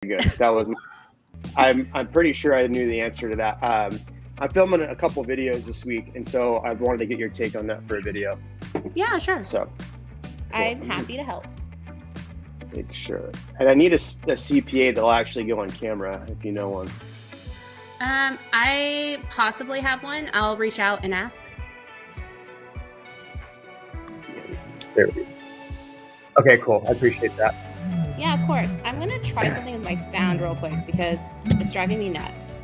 good. That was. I'm pretty sure I knew the answer to that. I'm filming a couple videos this week, and so I wanted to get your take on that for a video. Yeah, sure. So cool. I'm happy to help. Make sure. And I need a CPA that'll actually go on camera if you know one. I possibly have one. I'll reach out and ask. There we go. Okay, cool. I appreciate that. Yeah, of course. I'm going to try something with my sound real quick because it's driving me nuts.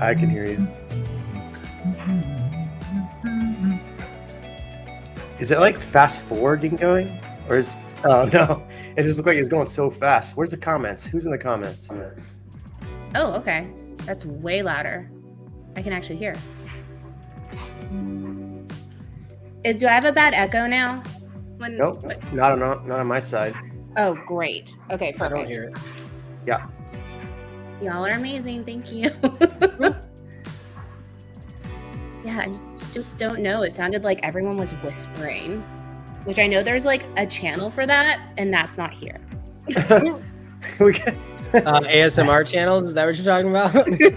I can hear you. Is it like fast forwarding going? Or is... Oh, no. It just looks like it's going so fast. Where's the comments? Who's in the comments? Oh, okay. That's way louder. I can actually hear. Do I have a bad echo now? Nope, not on my side. Oh, great. Okay, perfect. I don't hear it. Yeah. Y'all are amazing. Thank you. Yeah, I just don't know. It sounded like everyone was whispering, which I know there's like a channel for that, and that's not here. ASMR channels, is that what you're talking about?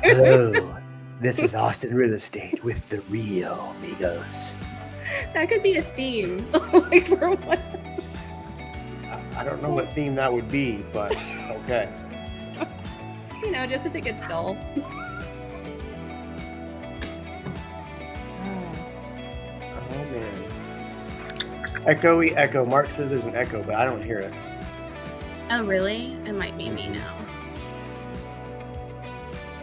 Hello, this is Austin Real Estate with the real amigos. That could be a theme. Like for what? I don't know what theme that would be, but okay. You know, just if it gets dull. Oh man. Echoey echo. Mark says there's an echo, but I don't hear it. Oh really? It might be me now.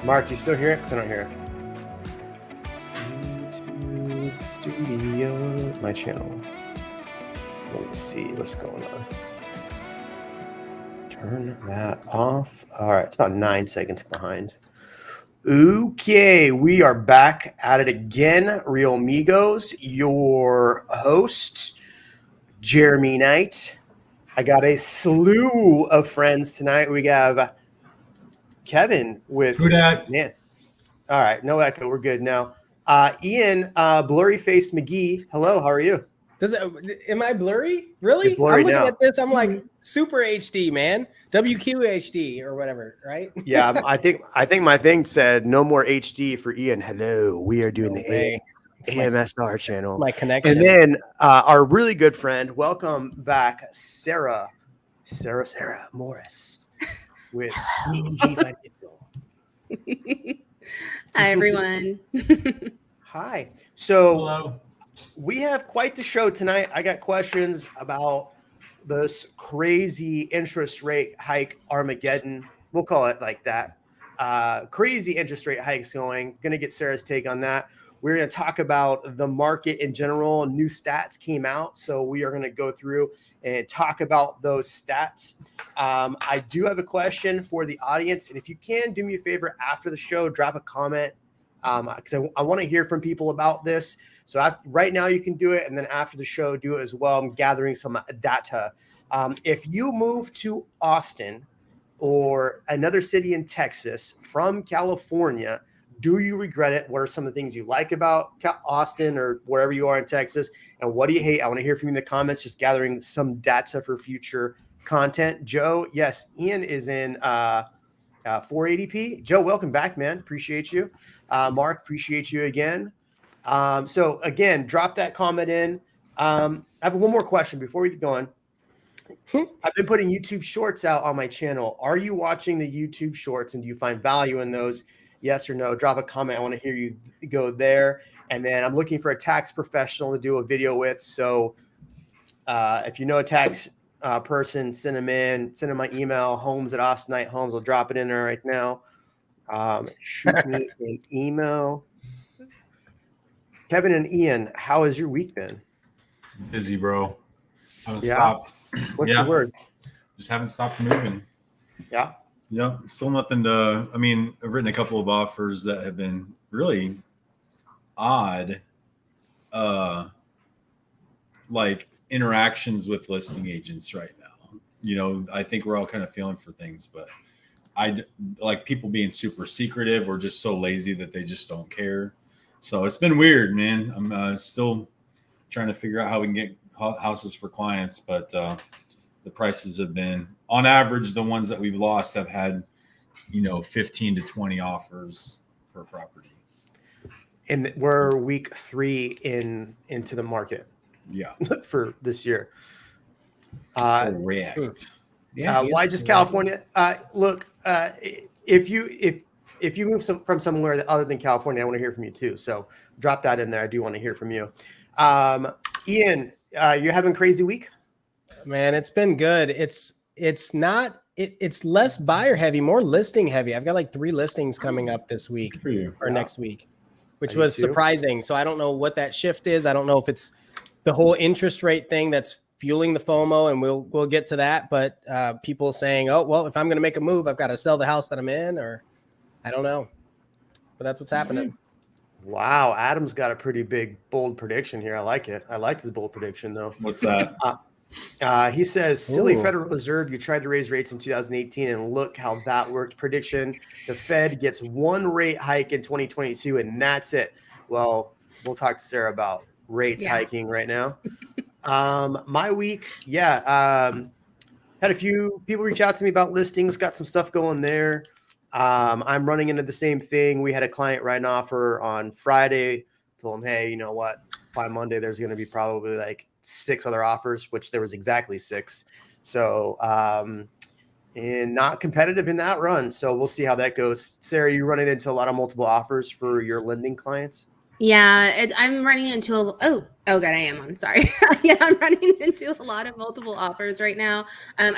Mark, you still hear it? Because I don't hear it. YouTube Studio, my channel. Let me see what's going on. Turn that off. All right, it's about 9 seconds behind. Okay, we are back at it again. Real Amigos, your host, Jeremy Knight. I got a slew of friends tonight. We have Kevin with man. All right, no echo. We're good now. Ian, blurry faced McGee. Hello, how are you? Am I blurry? Really? Blurry I'm looking now. at this. I'm like super HD, man. WQHD or whatever, right? Yeah, I think my thing said no more HD for Ian. Hello, we are doing the AMSR channel. My connection. And then our really good friend, welcome back, Sarah Morris with CNG Financial. Hi, everyone. Hi. So hello. We have quite the show tonight. I got questions about this crazy interest rate hike Armageddon. We'll call it like that. Crazy interest rate hikes going. Going to get Sarah's take on that. We're going to talk about the market in general. New stats came out, so we are going to go through and talk about those stats. I do have a question for the audience, and if you can, do me a favor after the show, drop a comment because I want to hear from people about this. So right now you can do it, and then after the show, do it as well. I'm gathering some data. If you move to Austin or another city in Texas from California, do you regret it? What are some of the things you like about Austin or wherever you are in Texas? And what do you hate? I want to hear from you in the comments, just gathering some data for future content. Joe, yes, Ian is in 480p. Joe, welcome back, man. Appreciate you. Mark, appreciate you again. So again, drop that comment in. I have one more question before we get going. I've been putting YouTube shorts out on my channel. Are you watching the YouTube shorts and do you find value in those? Yes or no? Drop a comment. I want to hear you go there. And then I'm looking for a tax professional to do a video with. So if you know a tax person, send them my email, homes@austinitehomes. I'll drop it in there right now. Shoot me an email. Kevin and Ian, how has your week been? Busy, bro. Haven't stopped. What's the word? Just haven't stopped moving. Yeah. Yeah. Still nothing to, I mean, I've written a couple of offers that have been really odd, like interactions with listing agents right now. You know, I think we're all kind of feeling for things, but I like people being super secretive or just so lazy that they just don't care. So it's been weird, man. I'm still trying to figure out how we can get houses for clients, but the prices have been, on average, the ones that we've lost have had, 15 to 20 offers per property. And we're week 3 into the market Yeah. for this year. Correct. Yeah. Why just California? Look, if you move from somewhere other than California, I want to hear from you too. So drop that in there. I do want to hear from you. Ian, you're having a crazy week? Man, it's been good. It's less buyer heavy, more listing heavy. I've got like 3 listings coming up this week Good for you. or next week, which You was too? surprising. So I don't know what that shift is. I don't know if it's the whole interest rate thing that's fueling the FOMO, and we'll get to that. But people saying, oh, well, if I'm going to make a move, I've got to sell the house that I'm in, or I don't know. But that's what's happening. Wow, Adam's got a pretty big, bold prediction here. I like it. I like this bold prediction, though. What's that? He says, silly Ooh. Federal Reserve, you tried to raise rates in 2018, and look how that worked. Prediction, the Fed gets 1 rate hike in 2022, and that's it. Well, we'll talk to Sarah about rates hiking right now. My week, had a few people reach out to me about listings, got some stuff going there. I'm running into the same thing. We had a client write an offer on Friday, told him, hey, you know what? By Monday, there's going to be probably like 6 other offers, which there was exactly 6. So, and not competitive in that run. So we'll see how that goes. Sarah, you running into a lot of multiple offers for your lending clients? Yeah, I'm running into oh god, I am on. Sorry. Yeah, I'm running into a lot of multiple offers right now. I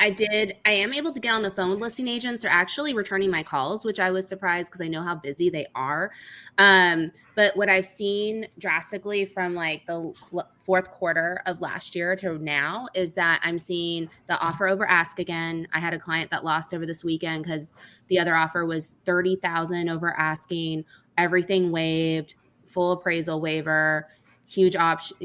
am able to get on the phone with listing agents. They're actually returning my calls, which I was surprised because I know how busy they are. But what I've seen drastically from like the fourth quarter of last year to now is that I'm seeing the offer over ask again. I had a client that lost over this weekend because the other offer was $30,000 over asking, everything waived, full appraisal waiver, huge option,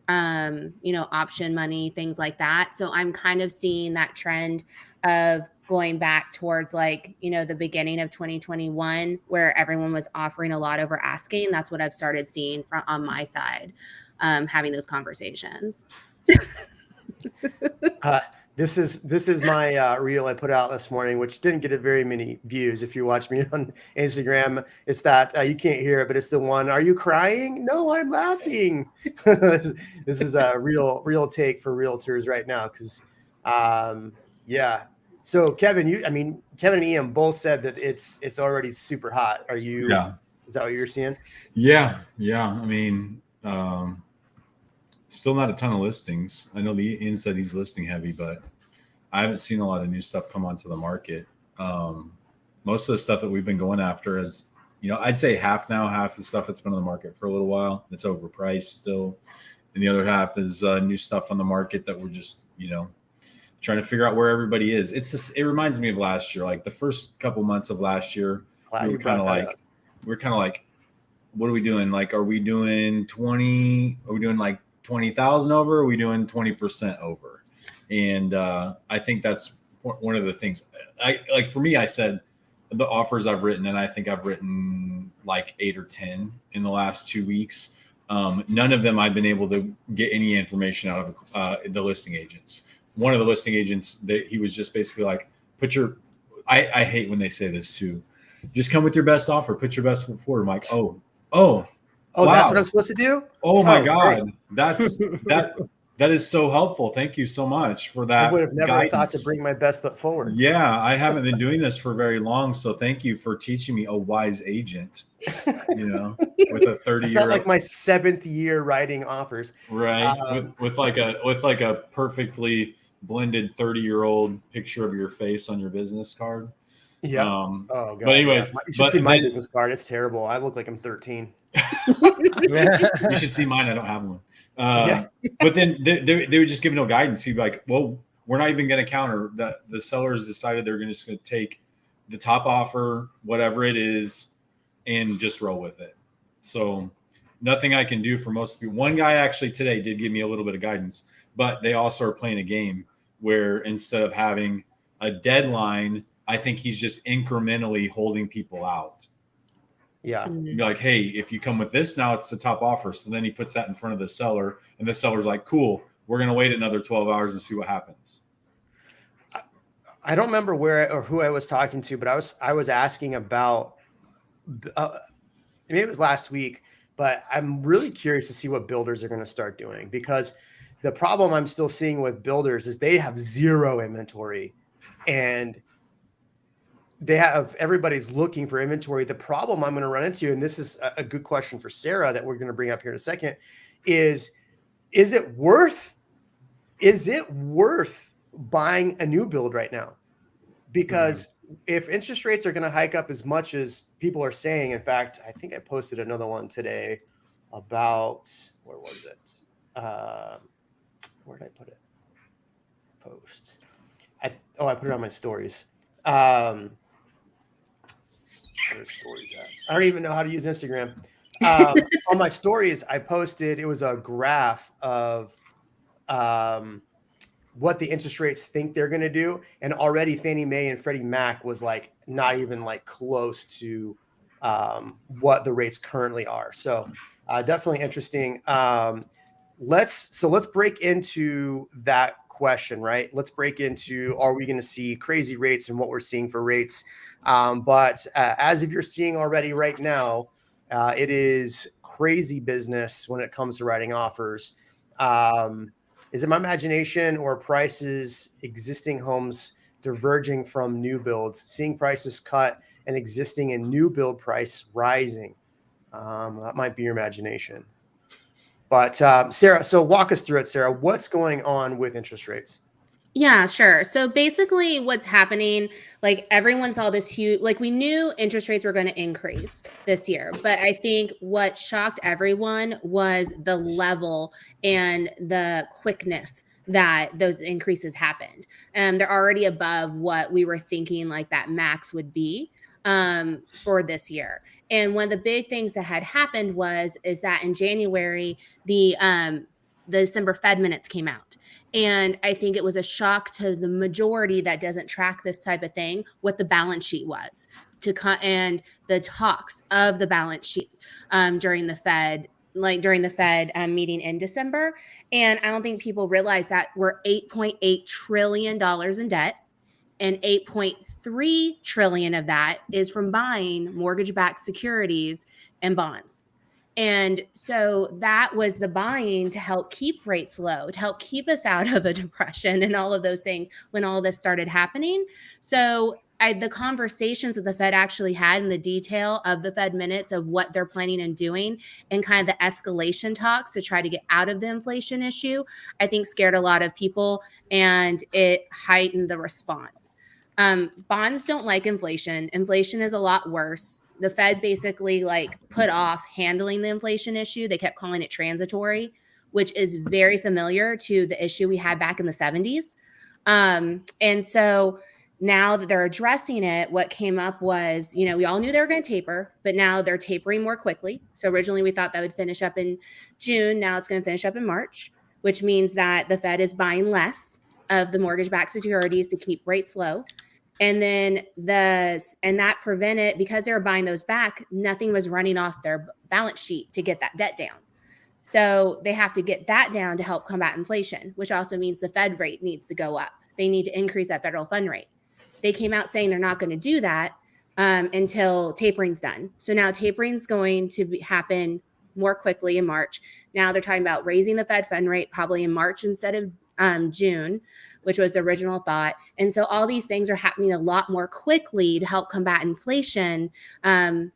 option money, things like that. So I'm kind of seeing that trend of going back towards the beginning of 2021 where everyone was offering a lot over asking. That's what I've started seeing on my side, having those conversations. This is my reel I put out this morning, which didn't get very many views. If you watch me on Instagram, it's that you can't hear it, but it's the one. Are you crying? No, I'm laughing. This is a real take for realtors right now, because So Kevin and Ian both said that it's already super hot. Are you? Yeah. Is that what you're seeing? Yeah. I mean, still not a ton of listings. I know Ian said he's listing heavy, but I haven't seen a lot of new stuff come onto the market. Most of the stuff that we've been going after is, I'd say half the stuff that's been on the market for a little while. It's overpriced still. And the other half is new stuff on the market that we're just, trying to figure out where everybody is. It reminds me of last year. Like the first couple months of last year, we were kind of like, what are we doing? Like, are we doing 20? Are we doing like 20,000 over? Or are we doing 20% over? And I think that's one of the things. For me, I said the offers I've written, and I think I've written like 8 or 10 in the last 2 weeks. None of them I've been able to get any information out of the listing agents. One of the listing agents, he was just basically like, I hate when they say this too. Just come with your best offer. Put your best foot forward. I'm like, oh, wow. That's what I'm supposed to do? Oh my God. That is so helpful. Thank you so much for that. I would have never guidance. thought to bring my best foot forward. Yeah, I haven't been doing this for very long. So thank you for teaching me, a wise agent, with a 30-year. It's not like my 7th year writing offers. Right. With like a perfectly blended 30-year-old picture of your face on your business card. Yeah. Oh God. But anyways, you should see my business card. It's terrible. I look like I'm 13. You should see mine. I don't have one. But then they would just give no guidance. He'd be like, well, we're not even going to counter that. The sellers decided they're just going to take the top offer, whatever it is, and just roll with it. So nothing I can do for most people. One guy actually today did give me a little bit of guidance, but they also are playing a game where instead of having a deadline, I think he's just incrementally holding people out. Yeah. Mhm. You're like, hey, if you come with this, now it's the top offer. So then he puts that in front of the seller, and the seller's like, cool, we're going to wait another 12 hours and see what happens. I don't remember where or who I was talking to, but I was asking about maybe it was last week, but I'm really curious to see what builders are going to start doing, because the problem I'm still seeing with builders is they have zero inventory and everybody's looking for inventory. The problem I'm going to run into, and this is a good question for Sarah that we're going to bring up here in a second, is it worth buying a new build right now? Because if interest rates are going to hike up as much as people are saying, in fact, I think I posted another one today about, where was it? Where did I put it? Post. I put it on my stories. Where's stories at? I don't even know how to use Instagram. On my stories, I posted, it was a graph of what the interest rates think they're going to do. And already Fannie Mae and Freddie Mac was like not even like close to what the rates currently are. So definitely interesting. Let's break into that question, right? Let's break into, are we going to see crazy rates and what we're seeing for rates? But as if you're seeing already right now, it is crazy business when it comes to writing offers. Is it my imagination or prices, existing homes diverging from new builds, seeing prices cut and existing and new build price rising? That might be your imagination. But Sarah, so walk us through it, Sarah. What's going on with interest rates? Yeah, sure. So basically what's happening, like everyone saw this huge, like we knew interest rates were going to increase this year, but I think what shocked everyone was the level and the quickness that those increases happened. They're already above what we were thinking like that max would be for this year. And one of the big things that had happened is that in January, the December Fed minutes came out. And I think it was a shock to the majority that doesn't track this type of thing, what the balance sheet was and the talks of the balance sheets during the Fed meeting in December. And I don't think people realize that we're $8.8 trillion in debt, and 8.3 trillion of that is from buying mortgage-backed securities and bonds. And so that was the buying to help keep rates low, to help keep us out of a depression and all of those things when all this started happening. So the conversations that the Fed actually had in the detail of the Fed minutes of what they're planning on doing and kind of the escalation talks to try to get out of the inflation issue, I think scared a lot of people and it heightened the response. Bonds don't like inflation. Inflation is a lot worse. The Fed basically like put off handling the inflation issue. They kept calling it transitory, which is very familiar to the issue we had back in the 70s. And so now that they're addressing it, what came up was, we all knew they were going to taper, but now they're tapering more quickly. So originally we thought that would finish up in June. Now it's going to finish up in March, which means that the Fed is buying less of the mortgage-backed securities to keep rates low. And then that prevented, because they were buying those back, nothing was running off their balance sheet to get that debt down. So they have to get that down to help combat inflation, which also means the Fed rate needs to go up. They need to increase that federal fund rate. They came out saying they're not going to do that until tapering's done. So now tapering's going to happen more quickly in March. Now they're talking about raising the Fed fund rate probably in March instead of June, which was the original thought. And so all these things are happening a lot more quickly to help combat inflation. And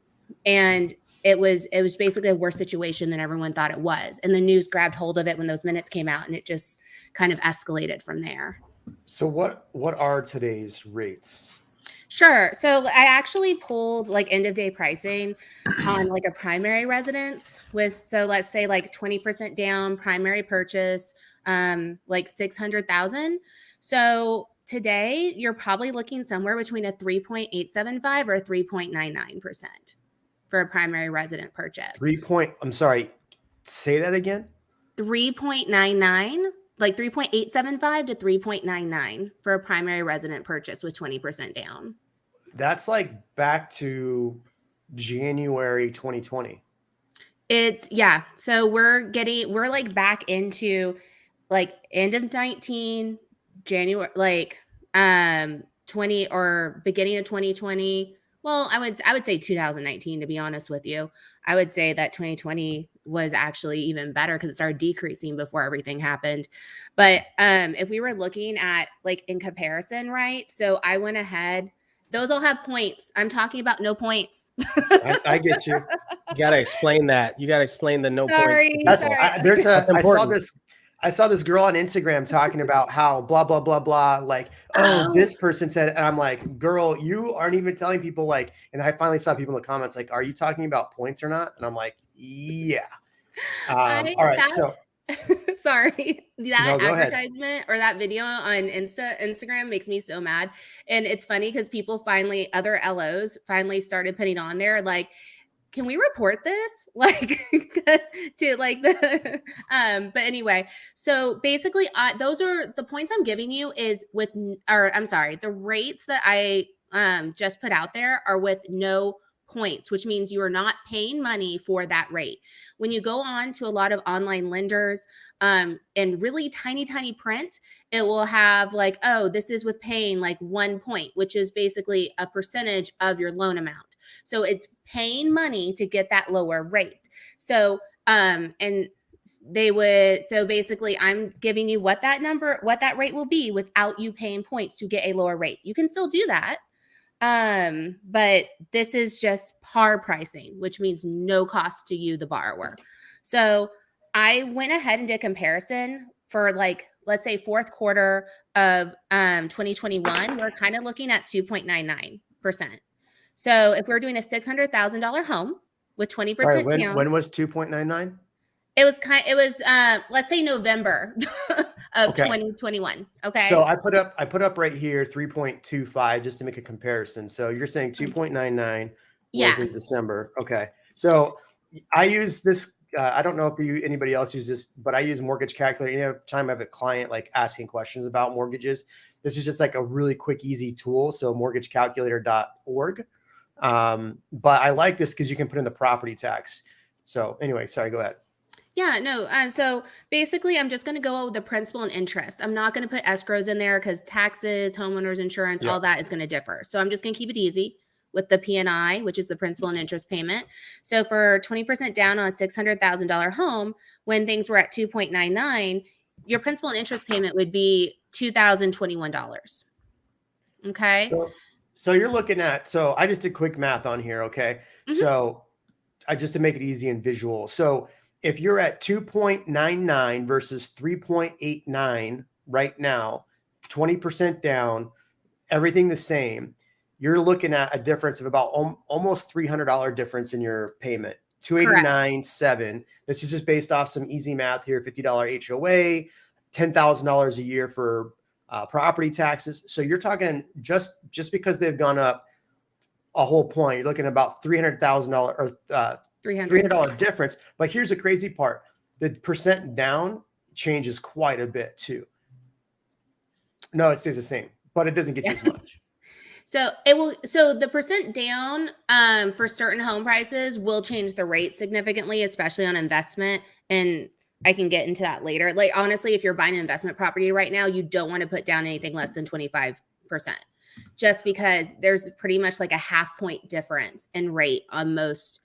it was basically a worse situation than everyone thought it was. And the news grabbed hold of it when those minutes came out, and it just kind of escalated from there. So what are today's rates? Sure. So I actually pulled like end of day pricing on like a primary residence so let's say like 20% down primary purchase, like 600,000. So today you're probably looking somewhere between a 3.875 or a 3.99% for a primary resident purchase. I'm sorry, say that again. 3.99, like 3.875 to 3.99 for a primary resident purchase with 20% down. That's like back to January 2020. It's yeah. So we're like back into like end of 19, January, like 20 or beginning of 2020. Well, I would say 2019, to be honest with you. I would say that 2020 was actually even better because it started decreasing before everything happened. But if we were looking at like in comparison, right? So I went ahead. Those all have points. I'm talking about no points. I get you. You got to explain that. You got to explain the no Sorry, points. That's sorry. That's I saw important. this. I saw this girl on Instagram talking about how blah blah blah blah. Like, oh, Oh. this person said, and I'm like, girl, you aren't even telling people. Like, and I finally saw people in the comments like, are you talking about points or not? And I'm like, yeah. All right, so sorry, that no, go ahead. advertisement or that video on Instagram makes me so mad. And it's funny because people finally, other LOs finally started putting on there like, can we report this? Like to like the but anyway, so basically those are the points I'm giving you is with or I'm sorry, the rates that I just put out there are with no points, which means you are not paying money for that rate. When you go on to a lot of online lenders in really tiny print, it will have like, oh, this is with paying like 1 point, which is basically a percentage of your loan amount. So it's paying money to get that lower rate. So and they would, so basically I'm giving you what that rate will be without you paying points to get a lower rate. You can still do that. But this is just par pricing, which means no cost to you, the borrower. So I went ahead and did comparison for like, let's say fourth quarter of 2021, we're kind of looking at 2.99%. So if we're doing a $600,000 home with 20% Sorry, down, when was 2.99? it was let's say November of Okay. 2021. Okay. So I put up right here 3.25 just to make a comparison. So you're saying 2.99 yeah. was in December. Okay. So I use this. I don't know if anybody else uses this, but I use Mortgage Calculator. Every time I have a client like asking questions about mortgages, this is just like a really quick, easy tool. So mortgagecalculator.org. But I like this because you can put in the property tax. So anyway, sorry, go ahead. Yeah, no. So basically, I'm just going to go with the principal and interest. I'm not going to put escrows in there because taxes, homeowners insurance, all that is going to differ. So I'm just going to keep it easy with the P&I, which is the principal and interest payment. So for 20% down on a $600,000 home, when things were at 2.99, your principal and interest payment would be $2,021. Okay. So you're looking at, so I just did quick math on here. Okay. Mhm. So just to make it easy and visual. So if you're at 2.99 versus 3.89 right now, 20% down, everything the same, you're looking at a difference of about almost $300 difference in your payment. 289.7. This is just based off some easy math here. $50 HOA, $10,000 a year for property taxes. So you're talking just because they've gone up a whole point, you're looking at about $300,000 or $300 difference. But here's the crazy part. The percent down changes quite a bit too. No, it stays the same, but it doesn't get you as much. So the percent down for certain home prices will change the rate significantly, especially on investment. And I can get into that later. Like, honestly, if you're buying an investment property right now, you don't want to put down anything less than 25%, just because there's pretty much like a half point difference in rate on most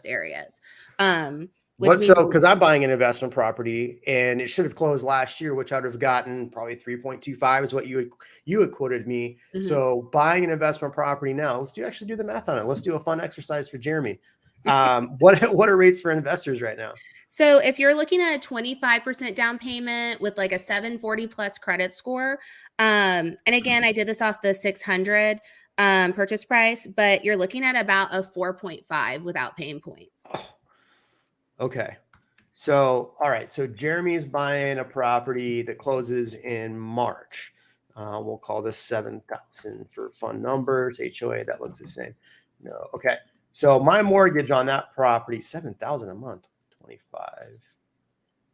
areas. Because I'm buying an investment property and it should have closed last year, which I would have gotten probably 3.25 is what you had quoted me. Mhm. So buying an investment property now, let's actually do the math on it. Let's do a fun exercise for Jeremy. What are rates for investors right now? So if you're looking at a 25% down payment with like a 740 plus credit score, and again, I did this off the 600 purchase price, but you're looking at about a 4.5 without paying points. Oh, okay. So, all right. So Jeremy is buying a property that closes in March. We'll call this 7,000 for fun numbers. HOA, that looks the same. No. Okay. So my mortgage on that property, 7,000 a month. 25.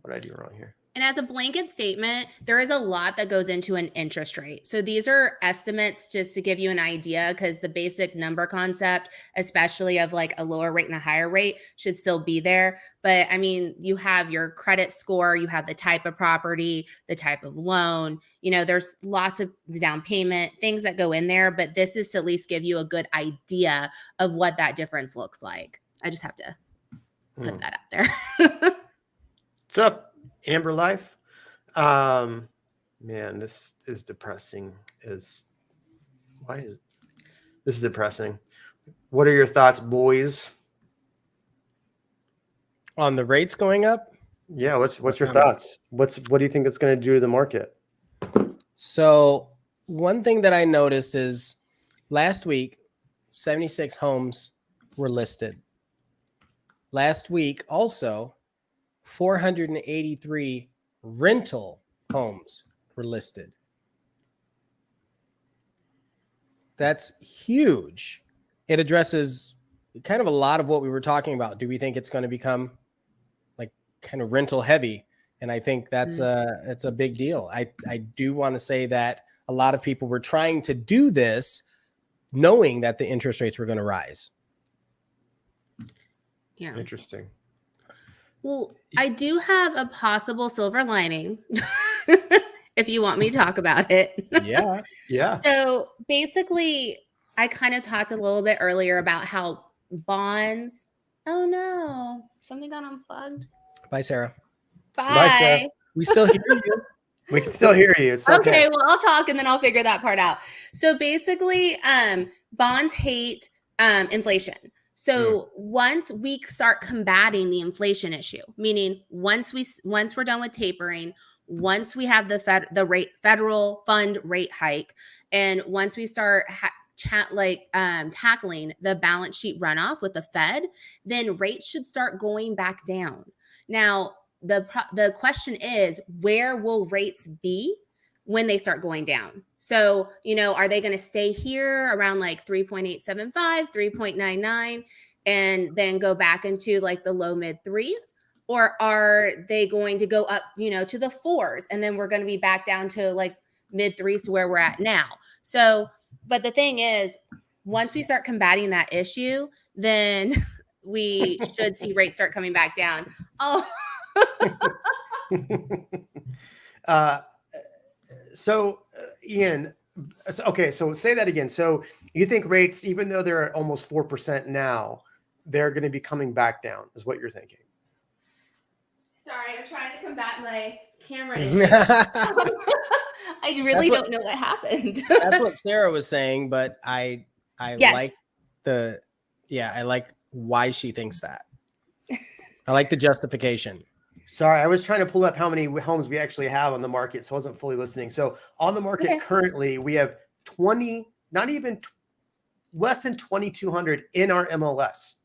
What did I do wrong here? And as a blanket statement, there is a lot that goes into an interest rate. So these are estimates just to give you an idea, because the basic number concept, especially of like a lower rate and a higher rate, should still be there. But I mean, you have your credit score, you have the type of property, the type of loan, there's lots of down payment, things that go in there. But this is to at least give you a good idea of what that difference looks like. I just have to put that out there. What's up, Amber Life? Man, this is depressing. This is depressing? What are your thoughts, boys? On the rates going up? Yeah, what's your thoughts? What do you think it's going to do to the market? So one thing that I noticed is last week, 76 homes were listed. Last week, also, 483 rental homes were listed. That's huge. It addresses kind of a lot of what we were talking about. Do we think it's going to become like kind of rental heavy? And I think that's it's a big deal. I do want to say that a lot of people were trying to do this knowing that the interest rates were going to rise. Yeah. Interesting. Well, I do have a possible silver lining if you want me to talk about it. Yeah. Yeah. So basically, I kind of talked a little bit earlier about how bonds. Oh no, something got unplugged. Bye, Sarah. Bye. Sarah. We still hear you. We can still hear you. It's Okay, well, I'll talk and then I'll figure that part out. So basically, bonds hate inflation. So once we start combating the inflation issue, meaning once we're done with tapering, once we have the federal fund rate hike, and once we start tackling the balance sheet runoff with the Fed, then rates should start going back down. Now, the question is, where will rates be when they start going down? So, are they going to stay here around like 3.875, 3.99, and then go back into like the low mid threes? Or are they going to go up, to the fours, and then we're going to be back down to like mid threes to where we're at now? So, but the thing is, once we start combating that issue, then we should see rates start coming back down. Oh, So Ian, okay, so say that again. So you think rates, even though they're at almost 4% now, they're going to be coming back down, is what you're thinking? sorry, I'm trying to combat my camera issue. I really don't know what happened. That's what Sarah was saying, but I Yes. I like why she thinks that. I like the justification. Sorry, I was trying to pull up how many homes we actually have on the market, so I wasn't fully listening. So on the market currently, we have 20, not even less than 2,200 in our MLS.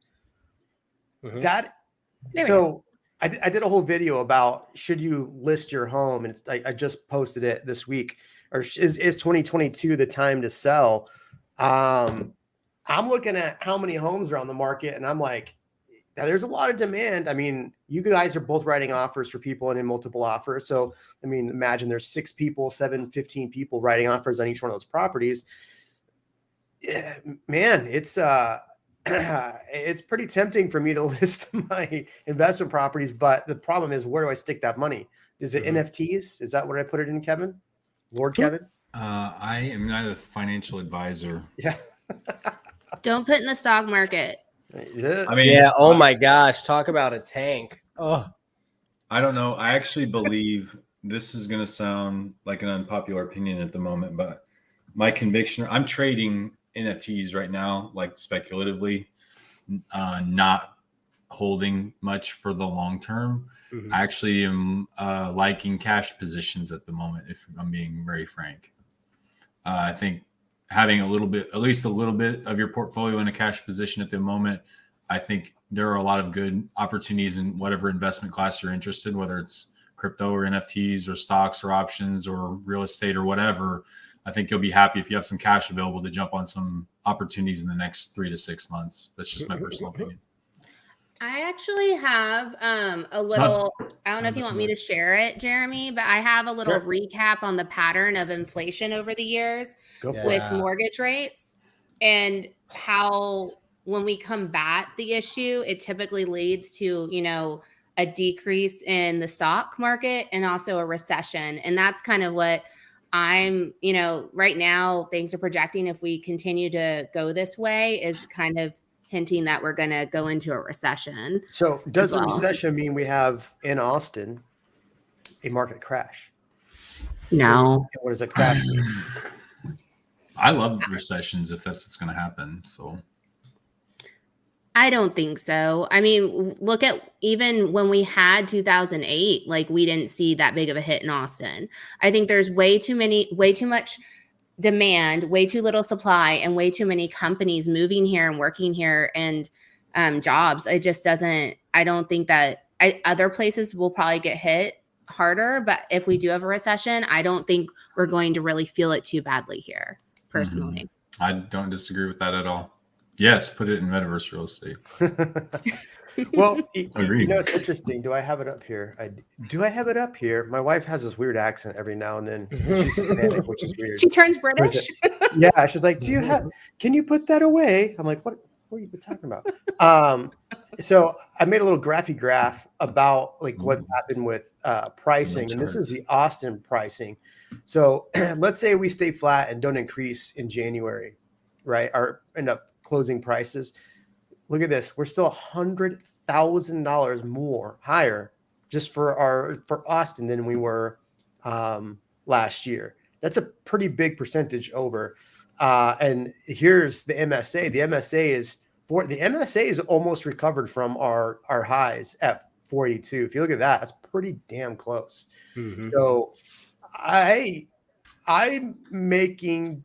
I did a whole video about should you list your home, and I just posted it this week. Or is 2022 the time to sell? I'm looking at how many homes are on the market, and I'm like, now there's a lot of demand. I mean, you guys are both writing offers for people and in multiple offers. So, I mean, imagine there's 6 people, 7, 15 people writing offers on each one of those properties. Yeah, man, it's pretty tempting for me to list my investment properties, but the problem is, where do I stick that money? Is it NFTs? Is that what I put it in, Kevin? Lord Kevin? I am not a financial advisor. Yeah. Don't put in the stock market. I mean, yeah. Oh my gosh. Talk about a tank. Oh, I don't know. I actually believe this is going to sound like an unpopular opinion at the moment, but my conviction, I'm trading NFTs right now, like speculatively, not holding much for the long term. I actually am liking cash positions at the moment, if I'm being very frank. I think having at least a little bit of your portfolio in a cash position at the moment, I think there are a lot of good opportunities in whatever investment class you're interested in, whether it's crypto or NFTs or stocks or options or real estate or whatever. I think you'll be happy if you have some cash available to jump on some opportunities in the next 3 to 6 months. That's just my personal opinion. I actually have a It's not- little, I don't know if you want me to share it, Jeremy, but I have a little Sure. recap on the pattern of inflation over the years Go for it. with mortgage rates and how when we combat the issue, it typically leads to, a decrease in the stock market and also a recession. And that's kind of what I'm, right now, things are projecting if we continue to go this way is kind of hinting that we're going to go into a recession. So does as well. a recession mean we have in Austin a market crash? No. What does a crash mean? I love recessions if that's what's going to happen. So I don't think so. I mean, look at even when we had 2008, like we didn't see that big of a hit in Austin. I think there's way too much demand, way too little supply, and way too many companies moving here and working here and jobs. It just doesn't, I don't think that other places will probably get hit harder. But if we do have a recession, I don't think we're going to really feel it too badly here, personally. I don't disagree with that at all. Yes, put it in metaverse real estate. Well, Agreed. It's interesting. Do I have it up here? Do I have it up here? My wife has this weird accent every now and then. She's Hispanic, which is weird. She turns British. Yeah, she's like, can you put that away? I'm like, what are you talking about? So I made a little graphy graph about like what's happened with pricing. And this is the Austin pricing. So let's say we stay flat and don't increase in January, right? Or end up closing prices. Look at this. We're still $100,000 more higher just for Austin than we were last year. That's a pretty big percentage over. And here's the MSA. The MSA is almost recovered from our highs at 482. If you look at that, that's pretty damn close. Mm-hmm. So I'm making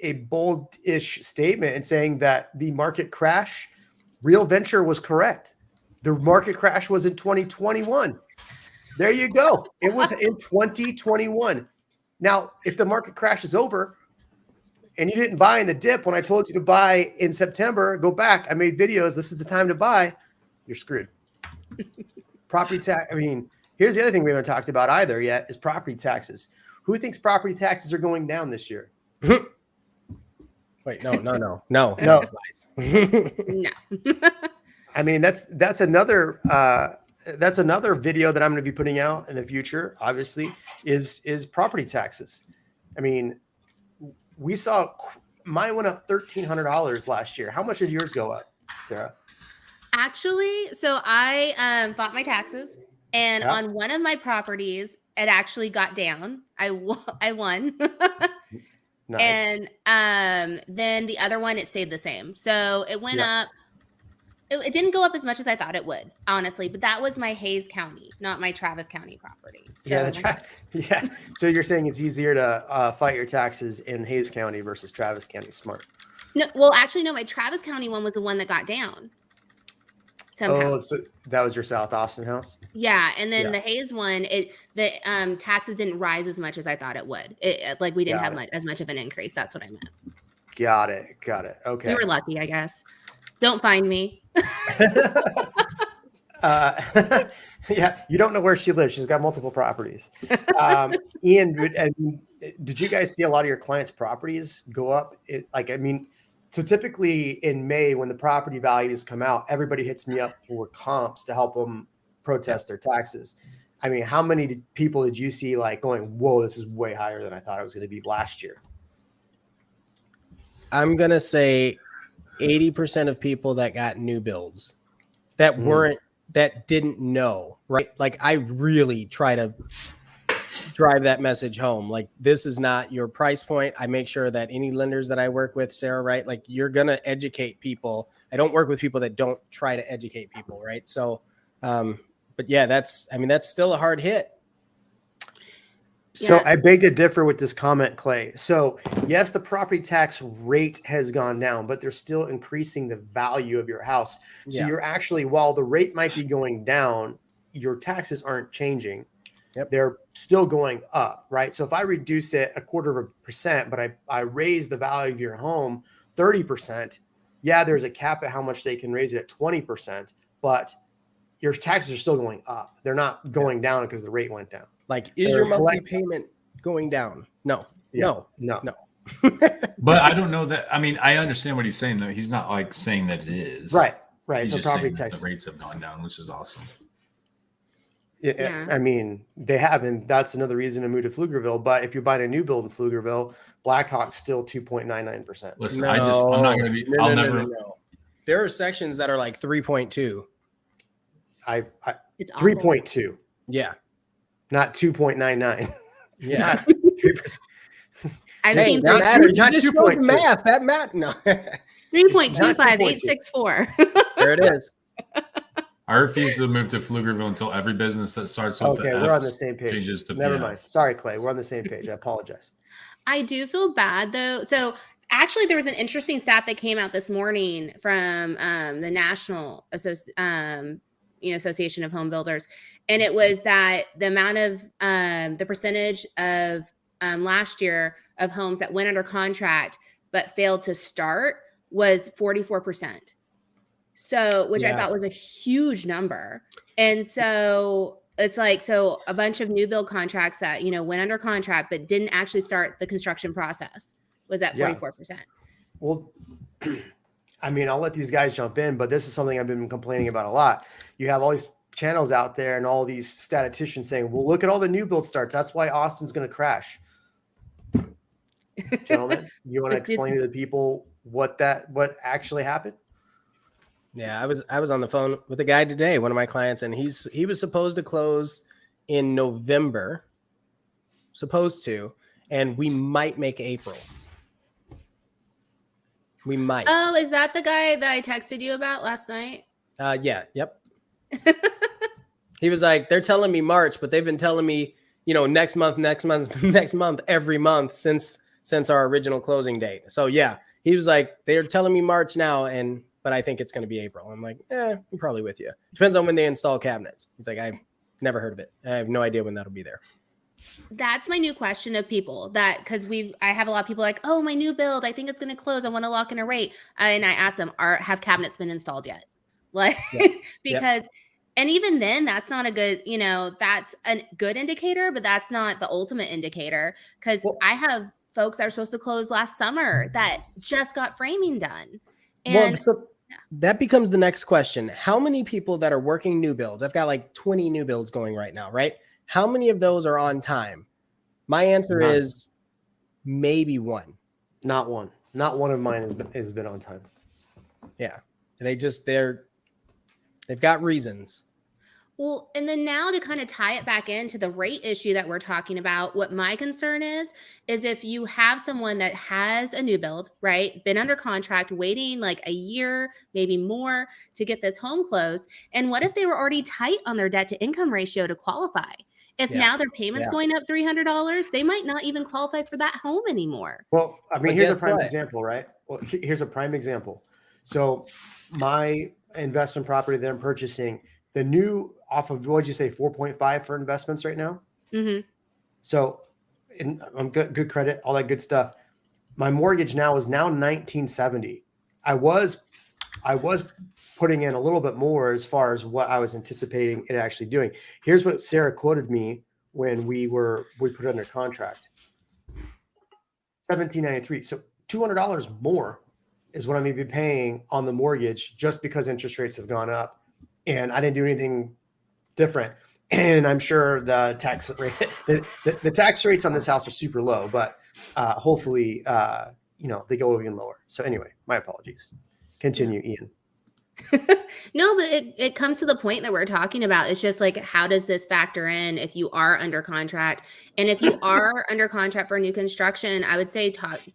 a bold-ish statement and saying that the market crash, Real Venture was correct. The market crash was in 2021. There you go. It was in 2021. Now, if the market crash is over and you didn't buy in the dip when I told you to buy in September, go back. I made videos. This is the time to buy. You're screwed. Property tax. I mean, here's the other thing we haven't talked about either yet is property taxes. Who thinks property taxes are going down this year? Wait, no. No. I mean, that's another video that I'm going to be putting out in the future. Obviously, is property taxes. I mean, we saw mine went up $1,300 last year. How much did yours go up, Sarah? Actually, so I bought my taxes, and on one of my properties, it actually got down. I won. Nice. And then the other one, it stayed the same. So it went up. It didn't go up as much as I thought it would, honestly. But that was my Hayes County, not my Travis County property. So. Yeah. So you're saying it's easier to fight your taxes in Hayes County versus Travis County. Smart. No, well, actually, no. My Travis County one was the one that got down. Somehow. Oh, so that was your South Austin house? Yeah, and then the Hayes one, the taxes didn't rise as much as I thought it would. We didn't have as much of an increase. That's what I meant. Got it. Okay. We were lucky, I guess. Don't find me. Yeah, you don't know where she lives. She's got multiple properties. Ian, did you guys see a lot of your clients' properties go up? So typically in May, when the property values come out, everybody hits me up for comps to help them protest their taxes. I mean, how many people did you see like going, whoa, this is way higher than I thought it was going to be last year? I'm going to say 80% of people that got new builds that didn't know, right? Like I really try to drive that message home. Like this is not your price point. I make sure that any lenders that I work with, Sarah, right? Like you're going to educate people. I don't work with people that don't try to educate people. Right. So, but yeah, that's still a hard hit. So I beg to differ with this comment, Clay. So yes, the property tax rate has gone down, but they're still increasing the value of your house. So you're actually, while the rate might be going down, your taxes aren't changing. Yep. They're still going up, right? So if I reduce it 0.25%, but I raise the value of your home 30%, there's a cap at how much they can raise it at 20%, but your taxes are still going up. They're not going down because the rate went down. Like, is They're your monthly payment going down? No. No. But I don't know that. I mean, I understand what he's saying, though. He's not like saying that it is. Right. He's So just property saying that tax. the rates have gone down, which is awesome. Yeah. I mean, they have, and that's another reason to move to Pflugerville. But if you're buying a new build in Pflugerville, Blackhawk's still 2.99%. Listen, I'm not going to be. I'll never. No. There are sections that are like 3.2. It's awful. 3.2, Yeah. not 2.99. Yeah. Not 3%. I've Hey, seen that not matters. not You just know the 2.2. math. That math. No. 3.25864. There it is. I refuse to move to Pflugerville until every business that starts with Okay, the we're F on the same page. changes to Never PF. mind. Sorry, Clay. We're on the same page. I apologize. I do feel bad though. So actually, there was an interesting stat that came out this morning from the National Association of Home Builders, and it was that the amount of the percentage of last year of homes that went under contract but failed to start was 44%. So, which I Yeah. thought was a huge number. And so it's like, so a bunch of new build contracts that, went under contract, but didn't actually start the construction process was at 44%. Well, I mean, I'll let these guys jump in, but this is something I've been complaining about a lot. You have all these channels out there and all these statisticians saying, well, look at all the new build starts. That's why Austin's going to crash. Gentlemen, you want to explain to the people what actually happened? Yeah, I was on the phone with a guy today, one of my clients, and he was supposed to close in November, and we might make April. We might. Oh, is that the guy that I texted you about last night? Yeah, yep. He was like, they're telling me March, but they've been telling me, next month, every month since our original closing date. So yeah, he was like, they're telling me March now, but I think it's going to be April. I'm like, I'm probably with you. Depends on when they install cabinets. He's like, I've never heard of it. I have no idea when that'll be there. That's my new question of people because I have a lot of people like, oh, my new build, I think it's going to close. I want to lock in a rate. And I ask them, have cabinets been installed yet? Like, because, and even then that's not a good, that's a good indicator, but that's not the ultimate indicator. Cause I have folks that are supposed to close last summer that just got framing done. And that becomes the next question. How many people that are working new builds? I've got like 20 new builds going right now, right? How many of those are on time? My answer is maybe one. Not one. Not one of mine has been on time. Yeah. They've got reasons. Well, and then now to kind of tie it back into the rate issue that we're talking about, what my concern is if you have someone that has a new build, right, been under contract, waiting like a year, maybe more to get this home closed. And what if they were already tight on their debt to income ratio to qualify? If now their payment's going up $300, they might not even qualify for that home anymore. Well, I mean, here's a prime example, right? Well, here's a prime example. So my investment property that I'm purchasing, the new off of, what'd you say, 4.5 for investments right now? Mm-hmm. So I'm good credit, all that good stuff. My mortgage now is now $1,970. I was putting in a little bit more as far as what I was anticipating it actually doing. Here's what Sarah quoted me when we put it under contract. $1,793. So $200 more is what I'm going to be paying on the mortgage just because interest rates have gone up. And I didn't do anything different. And I'm sure the tax rate, the tax rates on this house are super low, but hopefully, they go even lower. So anyway, my apologies. Continue, Ian. No, but it comes to the point that we're talking about. It's just like, how does this factor in if you are under contract? And if you are under contract for new construction, I would say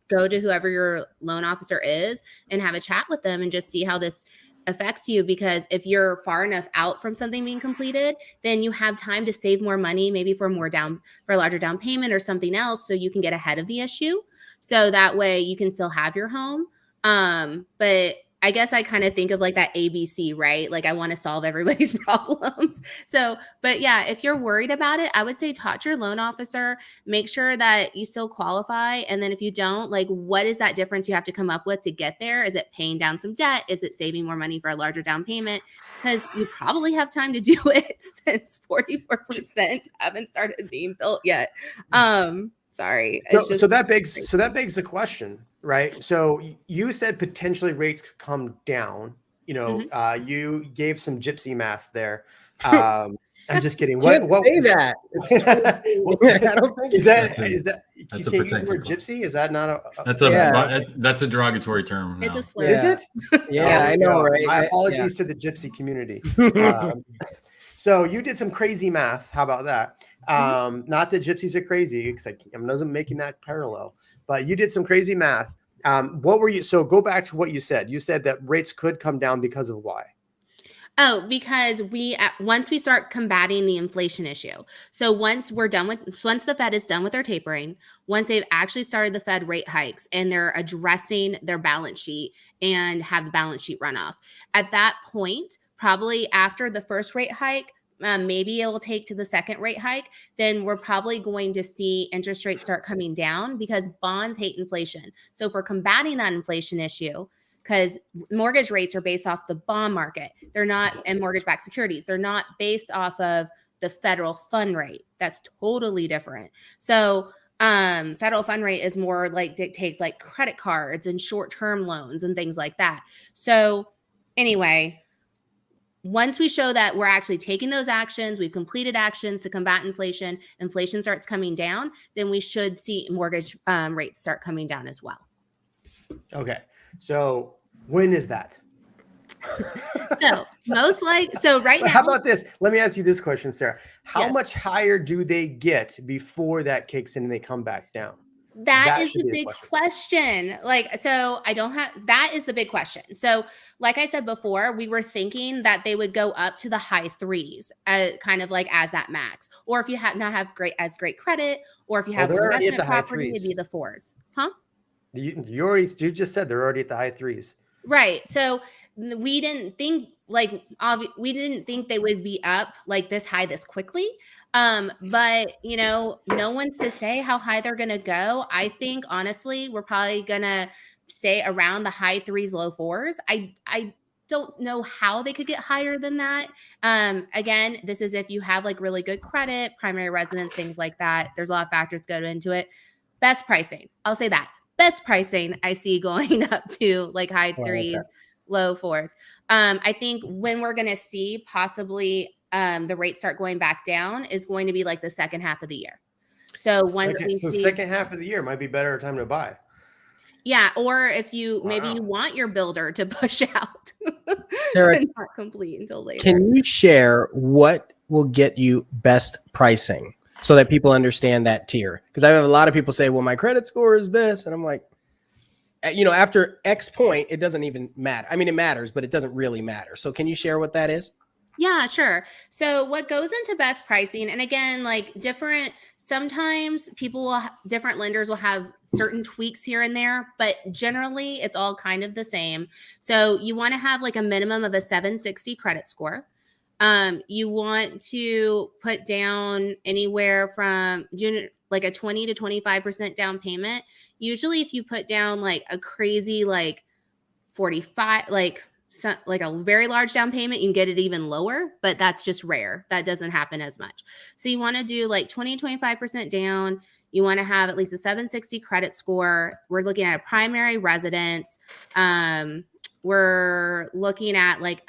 go to whoever your loan officer is and have a chat with them and just see how this affects you. Because if you're far enough out from something being completed, then you have time to save more money, maybe for a larger down payment or something else, so you can get ahead of the issue. So that way you can still have your home. But I guess I kind of think of like that ABC, right? Like I want to solve everybody's problems. So, but yeah, if you're worried about it, I would say talk to your loan officer, make sure that you still qualify. And then if you don't, like, what is that difference you have to come up with to get there? Is it paying down some debt? Is it saving more money for a larger down payment? Because you probably have time to do it since 44% haven't started being built yet. Sorry. So that begs the question, right? So you said potentially rates could come down. You know, you gave some gypsy math there. I'm just kidding. What say that? I don't think is that that's you a can't use the word protected gypsy? Is that not that's a derogatory term now. It's a slur. Is it? Yeah, I know, right? My apologies to the gypsy community. So you did some crazy math. How about that? Not that gypsies are crazy, because I wasn't making that parallel, but you did some crazy math. What were you? So go back to what you said. You said that rates could come down because of why? Oh, because once we start combating the inflation issue. So once the Fed is done with their tapering, once they've actually started the Fed rate hikes and they're addressing their balance sheet and have the balance sheet runoff, at that point, probably after the first rate hike, maybe it will take to the second rate hike, then we're probably going to see interest rates start coming down because bonds hate inflation. So if we're combating that inflation issue, because mortgage rates are based off the bond market, they're not, and mortgage-backed securities, they're not based off of the federal fund rate. That's totally different. So federal fund rate is more like dictates like credit cards and short-term loans and things like that. So anyway, once we show that we're actually taking those actions, we've completed actions to combat inflation, inflation starts coming down, then we should see mortgage rates start coming down as well. Okay. So when is that? So right now. How about this? Let me ask you this question, Sarah. How much higher do they get before that kicks in and they come back down? That is the big question. Like, so that is the big question. So like I said before, we were thinking that they would go up to the high threes, kind of like as that max. Or if you not have great credit, or if you have investment property, it'd be the fours. Huh? You just said they're already at the high threes. Right. So we didn't think they would be up like this high this quickly. But no one's to say how high they're gonna go. I think honestly, we're probably gonna stay around the high threes, low fours. I don't know how they could get higher than that. Again, this is if you have like really good credit, primary residence, things like that. There's a lot of factors go into it. Best pricing. I'll say that. Best pricing I see going up to like high threes, low fours. I think when we're going to see possibly the rates start going back down is going to be like the second half of the year. So second half of the year might be better time to buy. Yeah, or if maybe you want your builder to push out Sarah, to not complete until later. Can you share what will get you best pricing so that people understand that tier? Because I have a lot of people say, well, my credit score is this. And I'm like, after X point, it doesn't even matter. I mean, it matters, but it doesn't really matter. So can you share what that is? Yeah, sure. So what goes into best pricing, and again, like sometimes different lenders will have certain tweaks here and there, but generally it's all kind of the same. So you want to have like a minimum of a 760 credit score. You want to put down anywhere from like a 20 to 25% down payment. Usually if you put down like a crazy, like 45, like a very large down payment, you can get it even lower, but that's just rare. That doesn't happen as much. So you want to do like 20, 25% down. You want to have at least a 760 credit score. We're looking at a primary residence. We're looking at like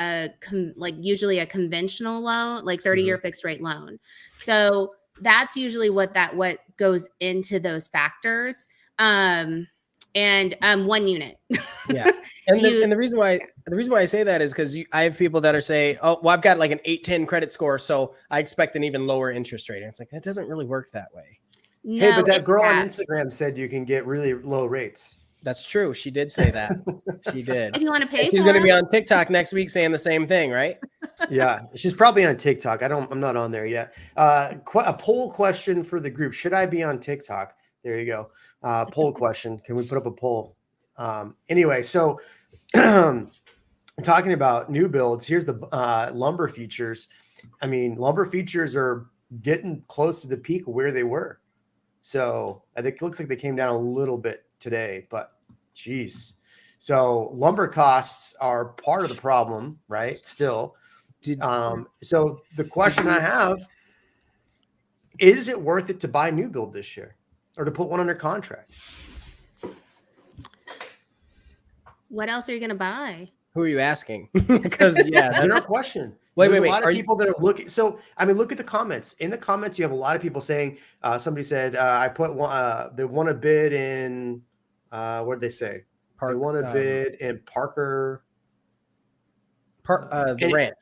usually a conventional loan, like 30-year fixed rate loan. So that's usually what goes into those factors. And one unit. Yeah. And the reason why I say that is because I have people that are saying, oh, well, I've got like an 810 credit score, so I expect an even lower interest rate. And it's like, that doesn't really work that way. No, hey, but that girl on Instagram said you can get really low rates. That's true. She did say that. She did. If you want to pay, she's going to be on TikTok next week saying the same thing, right? Yeah, she's probably on TikTok. I'm not on there yet. A poll question for the group: should I be on TikTok? There you go. Poll question. Can we put up a poll? Anyway, so talking about new builds, here's the lumber futures. I mean, lumber futures are getting close to the peak of where they were. So I think it looks like they came down a little bit today, but geez. So lumber costs are part of the problem, right? Still. So the question I have, is it worth it to buy new build this year or to put one under contract? What else are you going to buy? Who are you asking? Because General question. Wait. A lot of people that are looking. So I mean, look at the comments. In the comments, you have a lot of people saying. Somebody said, "I put one. They want to bid in. What did they say? They want to bid in Parker. The ranch.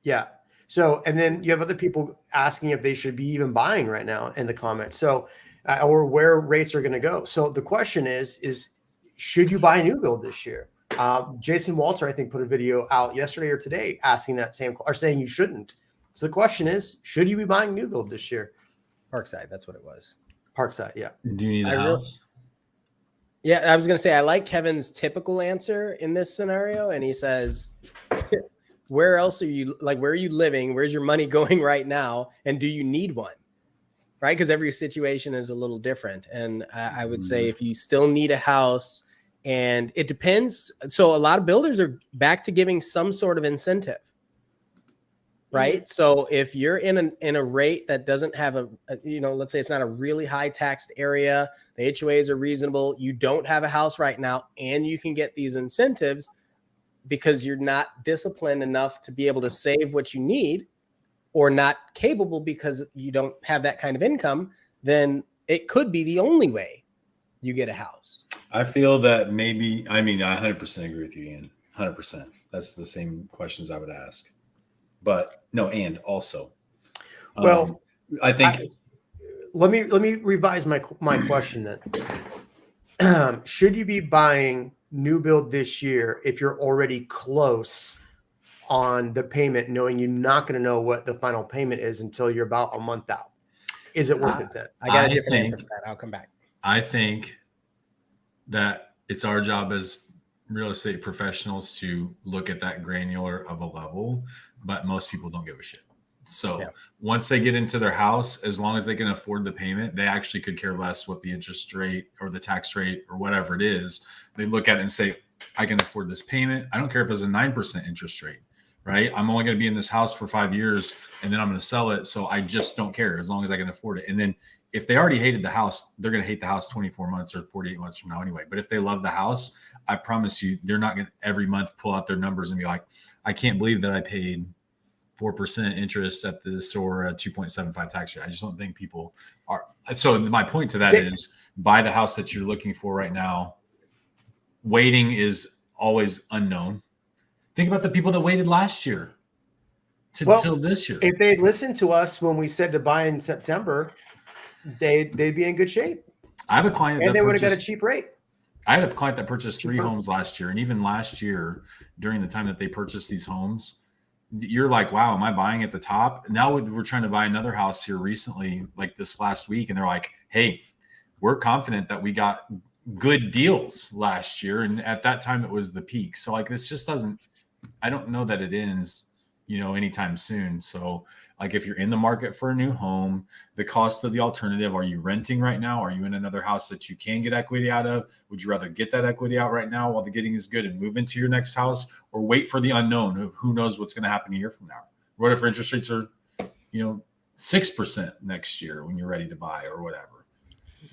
Yeah. So, and then you have other people asking if they should be even buying right now in the comments. So, or where rates are going to go. So the question is should you buy a new build this year? Jason Walter, I think, put a video out yesterday or today asking that same, or saying you shouldn't. So the question is, should you be buying new build this year? Parkside, that's what it was. Parkside, yeah. Do you need a house? Yeah, I was going to say, I like Kevin's typical answer in this scenario. And he says, where else are you, like, where are you living? Where's your money going right now? And do you need one? Right? Because every situation is a little different. And I would say if you still need a house, and it depends. So a lot of builders are back to giving some sort of incentive, right? Mm-hmm. So if you're in a rate that doesn't have a, let's say it's not a really high taxed area, the HOAs are reasonable, you don't have a house right now, and you can get these incentives because you're not disciplined enough to be able to save what you need, or not capable because you don't have that kind of income, then it could be the only way you get a house. I feel that maybe, I 100% agree with you, Ian. 100%. That's the same questions I would ask. But no, and also, well, I think let me revise my question then. Should you be buying new build this year if you're already close on the payment, knowing you're not going to know what the final payment is until you're about a month out? Is it worth it then? I got a different answer for that. I'll come back. I think that it's our job as real estate professionals to look at that granular of a level, but most people don't give a shit. So once they get into their house, as long as they can afford the payment, they actually could care less what the interest rate or the tax rate or whatever it is. They look at it and say, I can afford this payment. I don't care if it's a 9% interest rate, right? I'm only going to be in this house for 5 years and then I'm going to sell it. So I just don't care as long as I can afford it. And then if they already hated the house, they're going to hate the house 24 months or 48 months from now anyway. But if they love the house, I promise you, they're not going to every month pull out their numbers and be like, I can't believe that I paid 4% interest at this or a 2.75 tax rate. I just don't think people are. So my point to that is buy the house that you're looking for right now. Waiting is always unknown. Think about the people that waited last year till this year. If they listened to us when we said to buy in September, they'd be in good shape. I have a client and they would have got a cheap rate. I had a client that purchased 3 homes last year. And even last year, during the time that they purchased these homes, you're like, wow, am I buying at the top? Now we're trying to buy another house here recently, like this last week. And they're like, hey, we're confident that we got good deals last year. And at that time it was the peak. So like, this just doesn't, I don't know that it ends, anytime soon. So like if you're in the market for a new home, the cost of the alternative, are you renting right now? Are you in another house that you can get equity out of? Would you rather get that equity out right now while the getting is good and move into your next house, or wait for the unknown of who knows what's going to happen a year from now? What if interest rates are, 6% next year when you're ready to buy or whatever?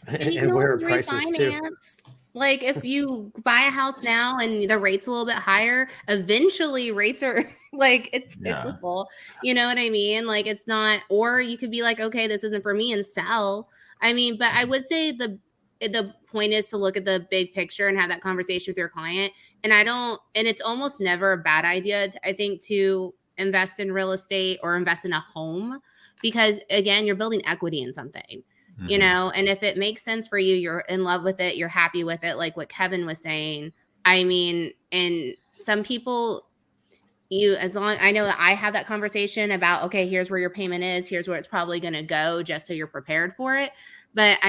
And where are prices too? Like if you buy a house now and the rate's a little bit higher, eventually rates are like it's cyclical. You know what I mean? Like it's not, or you could be like, okay, this isn't for me and sell. But I would say the point is to look at the big picture and have that conversation with your client. And it's almost never a bad idea, I think, to invest in real estate or invest in a home, because again, you're building equity in something. And if it makes sense for you, you're in love with it, you're happy with it, like what Kevin was saying. And some people, as long I know that I have that conversation about, okay, here's where your payment is, here's where it's probably going to go, just so you're prepared for it. But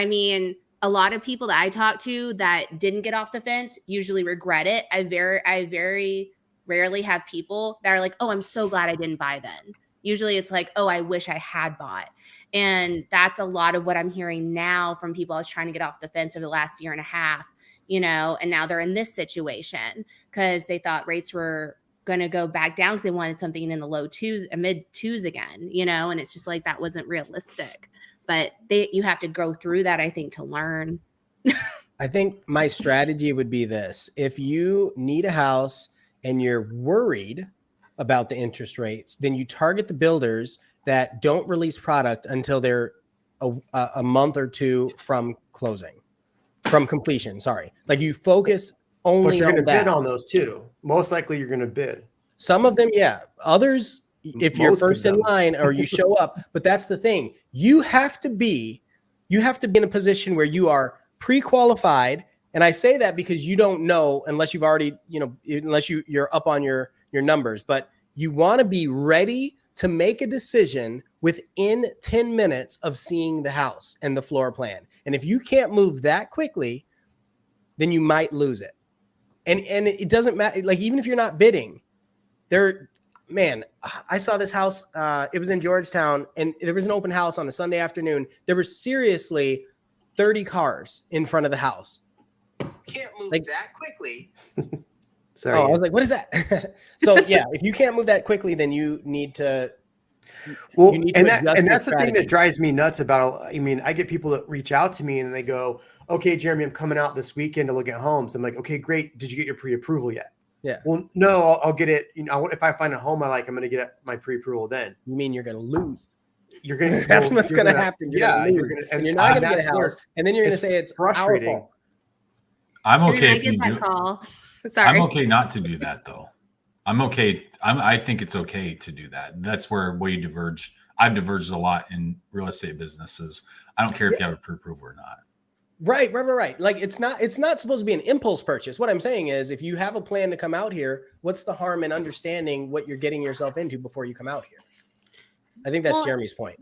a lot of people that I talk to that didn't get off the fence usually regret it. I very rarely have people that are like, oh, I'm so glad I didn't buy then. Usually it's like, oh, I wish I had bought. And that's a lot of what I'm hearing now from people I was trying to get off the fence over the last year and a half, you know, and now they're in this situation because they thought rates were going to go back down because they wanted something in the low twos, mid twos again, you know, and it's just like that wasn't realistic. But you have to go through that, I think, to learn. I think my strategy would be this. If you need a house and you're worried about the interest rates, then you target the builders that don't release product until they're a month or two from completion. Sorry. Like you focus only But you're on going to that. bid on those too. Most likely you're going to bid. Some of them, yeah. Others, if you're Most of first in them. line or you show up, but that's the thing. You have to be in a position where you are pre-qualified. And I say that because you don't know unless you've already, unless you're up on your numbers, but you want to be ready to make a decision within 10 minutes of seeing the house and the floor plan. And if you can't move that quickly, then you might lose it. And it doesn't matter. Like, even if you're not bidding, I saw this house. It was in Georgetown, and there was an open house on a Sunday afternoon. There were seriously 30 cars in front of the house. You can't move that quickly. Sorry. Oh, I was like, what is that? So yeah, if you can't move that quickly, then you need to. Well, you need to and adjust your that's the thing strategy. that drives me nuts about. I mean, I get people that reach out to me and they go, "Okay, Jeremy, I'm coming out this weekend to look at homes." I'm like, "Okay, great. Did you get your pre-approval yet?" Yeah. Well, no, I'll get it. You know, if I find a home I like, I'm going to get my pre-approval then. You mean you're going to lose? You're going to. That's what's going to happen. You're Yeah, gonna you're lose. going to, and you're not going to get that's a where house, and then you're going to it's say it's frustrating. our fault. I'm And then okay I if you get that do. call. Sorry. I'm okay not to do that though. I'm okay. I think it's okay to do that. That's where we diverge. I've diverged a lot in real estate businesses. I don't care if you have a pre-approval or not. Right. Like it's not supposed to be an impulse purchase. What I'm saying is, if you have a plan to come out here, what's the harm in understanding what you're getting yourself into before you come out here? I think that's Jeremy's point.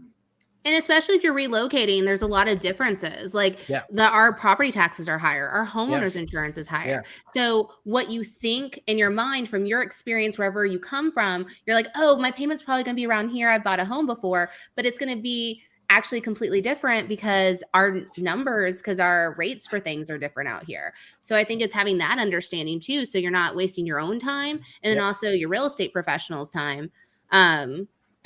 And especially if you're relocating, there's a lot of differences. Like our property taxes are higher, our homeowners insurance is higher. Yeah. So what you think in your mind from your experience, wherever you come from, you're like, oh, my payment's probably going to be around here. I've bought a home before, but it's going to be actually completely different because our rates for things are different out here. So I think it's having that understanding too. So you're not wasting your own time and then also your real estate professional's time.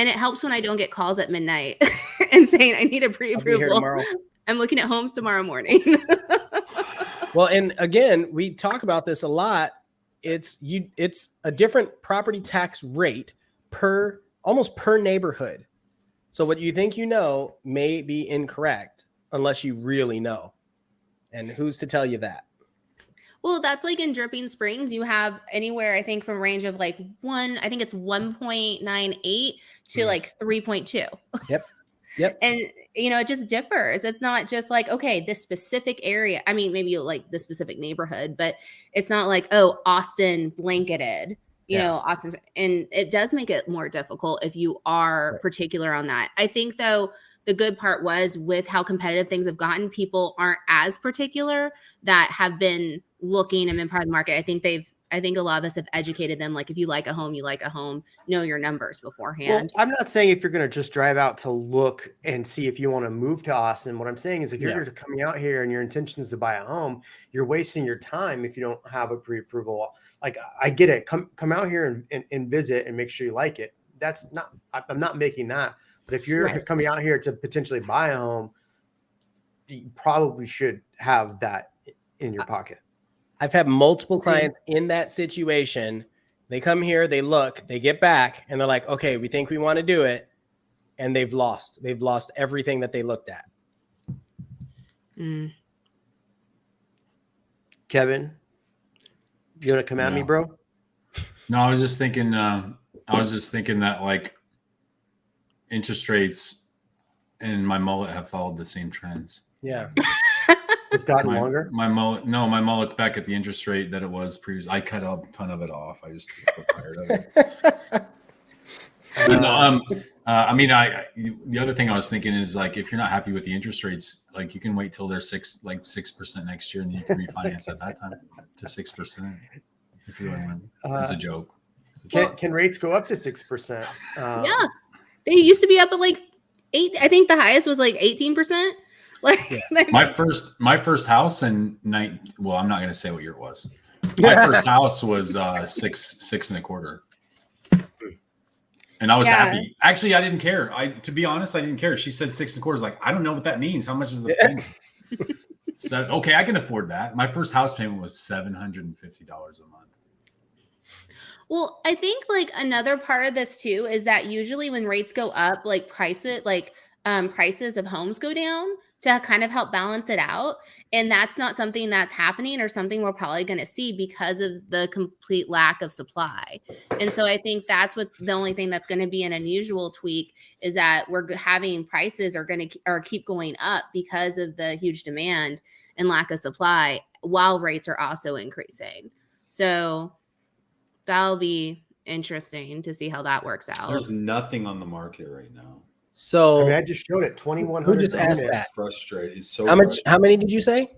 And it helps when I don't get calls at midnight and saying I need a pre-approval. I'm looking at homes tomorrow morning. Well, and again, we talk about this a lot. It's a different property tax rate almost per neighborhood. So what you think you know may be incorrect unless you really know. And who's to tell you that? Well, that's like in Dripping Springs, you have anywhere, I think, from a range of like I think it's 1.98 to like 3.2. Yep. And, it just differs. It's not just like, okay, this specific area. I mean, maybe like the specific neighborhood, but it's not like, oh, Austin blanketed, Austin. And it does make it more difficult if you are particular on that. I think, though, the good part was with how competitive things have gotten, people aren't as particular that have been looking and been part of the market. I think a lot of us have educated them. Like, if you like a home, know your numbers beforehand. Well, I'm not saying if you're going to just drive out to look and see if you want to move to Austin. What I'm saying is if you're coming out here and your intention is to buy a home, you're wasting your time if you don't have a pre-approval. Like, I get it. Come out here and visit and make sure you like it. I'm not making that. But if you're coming out here to potentially buy a home, you probably should have that in your pocket. I've had multiple clients in that situation. They come here, they look, they get back, and they're like, okay, we think we want to do it. And they've lost everything that they looked at. Kevin, you want to come at me, bro? No, I was just thinking that like interest rates and my mullet have followed the same trends. Yeah. It's gotten longer. My mullet's back at the interest rate that it was previous. I cut a ton of it off. I just get so tired of it. The other thing I was thinking is like if you're not happy with the interest rates, like you can wait till they're 6% next year, and then you can refinance at that time to 6%. If you remember, it's a joke. Can rates go up to 6%? Yeah, they used to be up at like 8. I think the highest was like 18%. Like my first house in well, I'm not going to say what year it was. My first house was 6.25. And I was happy. Actually, I didn't care. To be honest, I didn't care. She said 6.25. Like, I don't know what that means. How much is the payment? So, okay, I can afford that. My first house payment was $750 a month. Well, I think like another part of this too is that usually when rates go up, like prices of homes go down to kind of help balance it out. And that's not something that's happening or something we're probably going to see because of the complete lack of supply. And so I think that's what's the only thing that's going to be an unusual tweak is that we're having prices are going to keep going up because of the huge demand and lack of supply while rates are also increasing. So that'll be interesting to see how that works out. There's nothing on the market right now. So I mean, I just showed it 2,100. Who just asked that? It's frustrating. It's so how much? frustrating. How many did you say?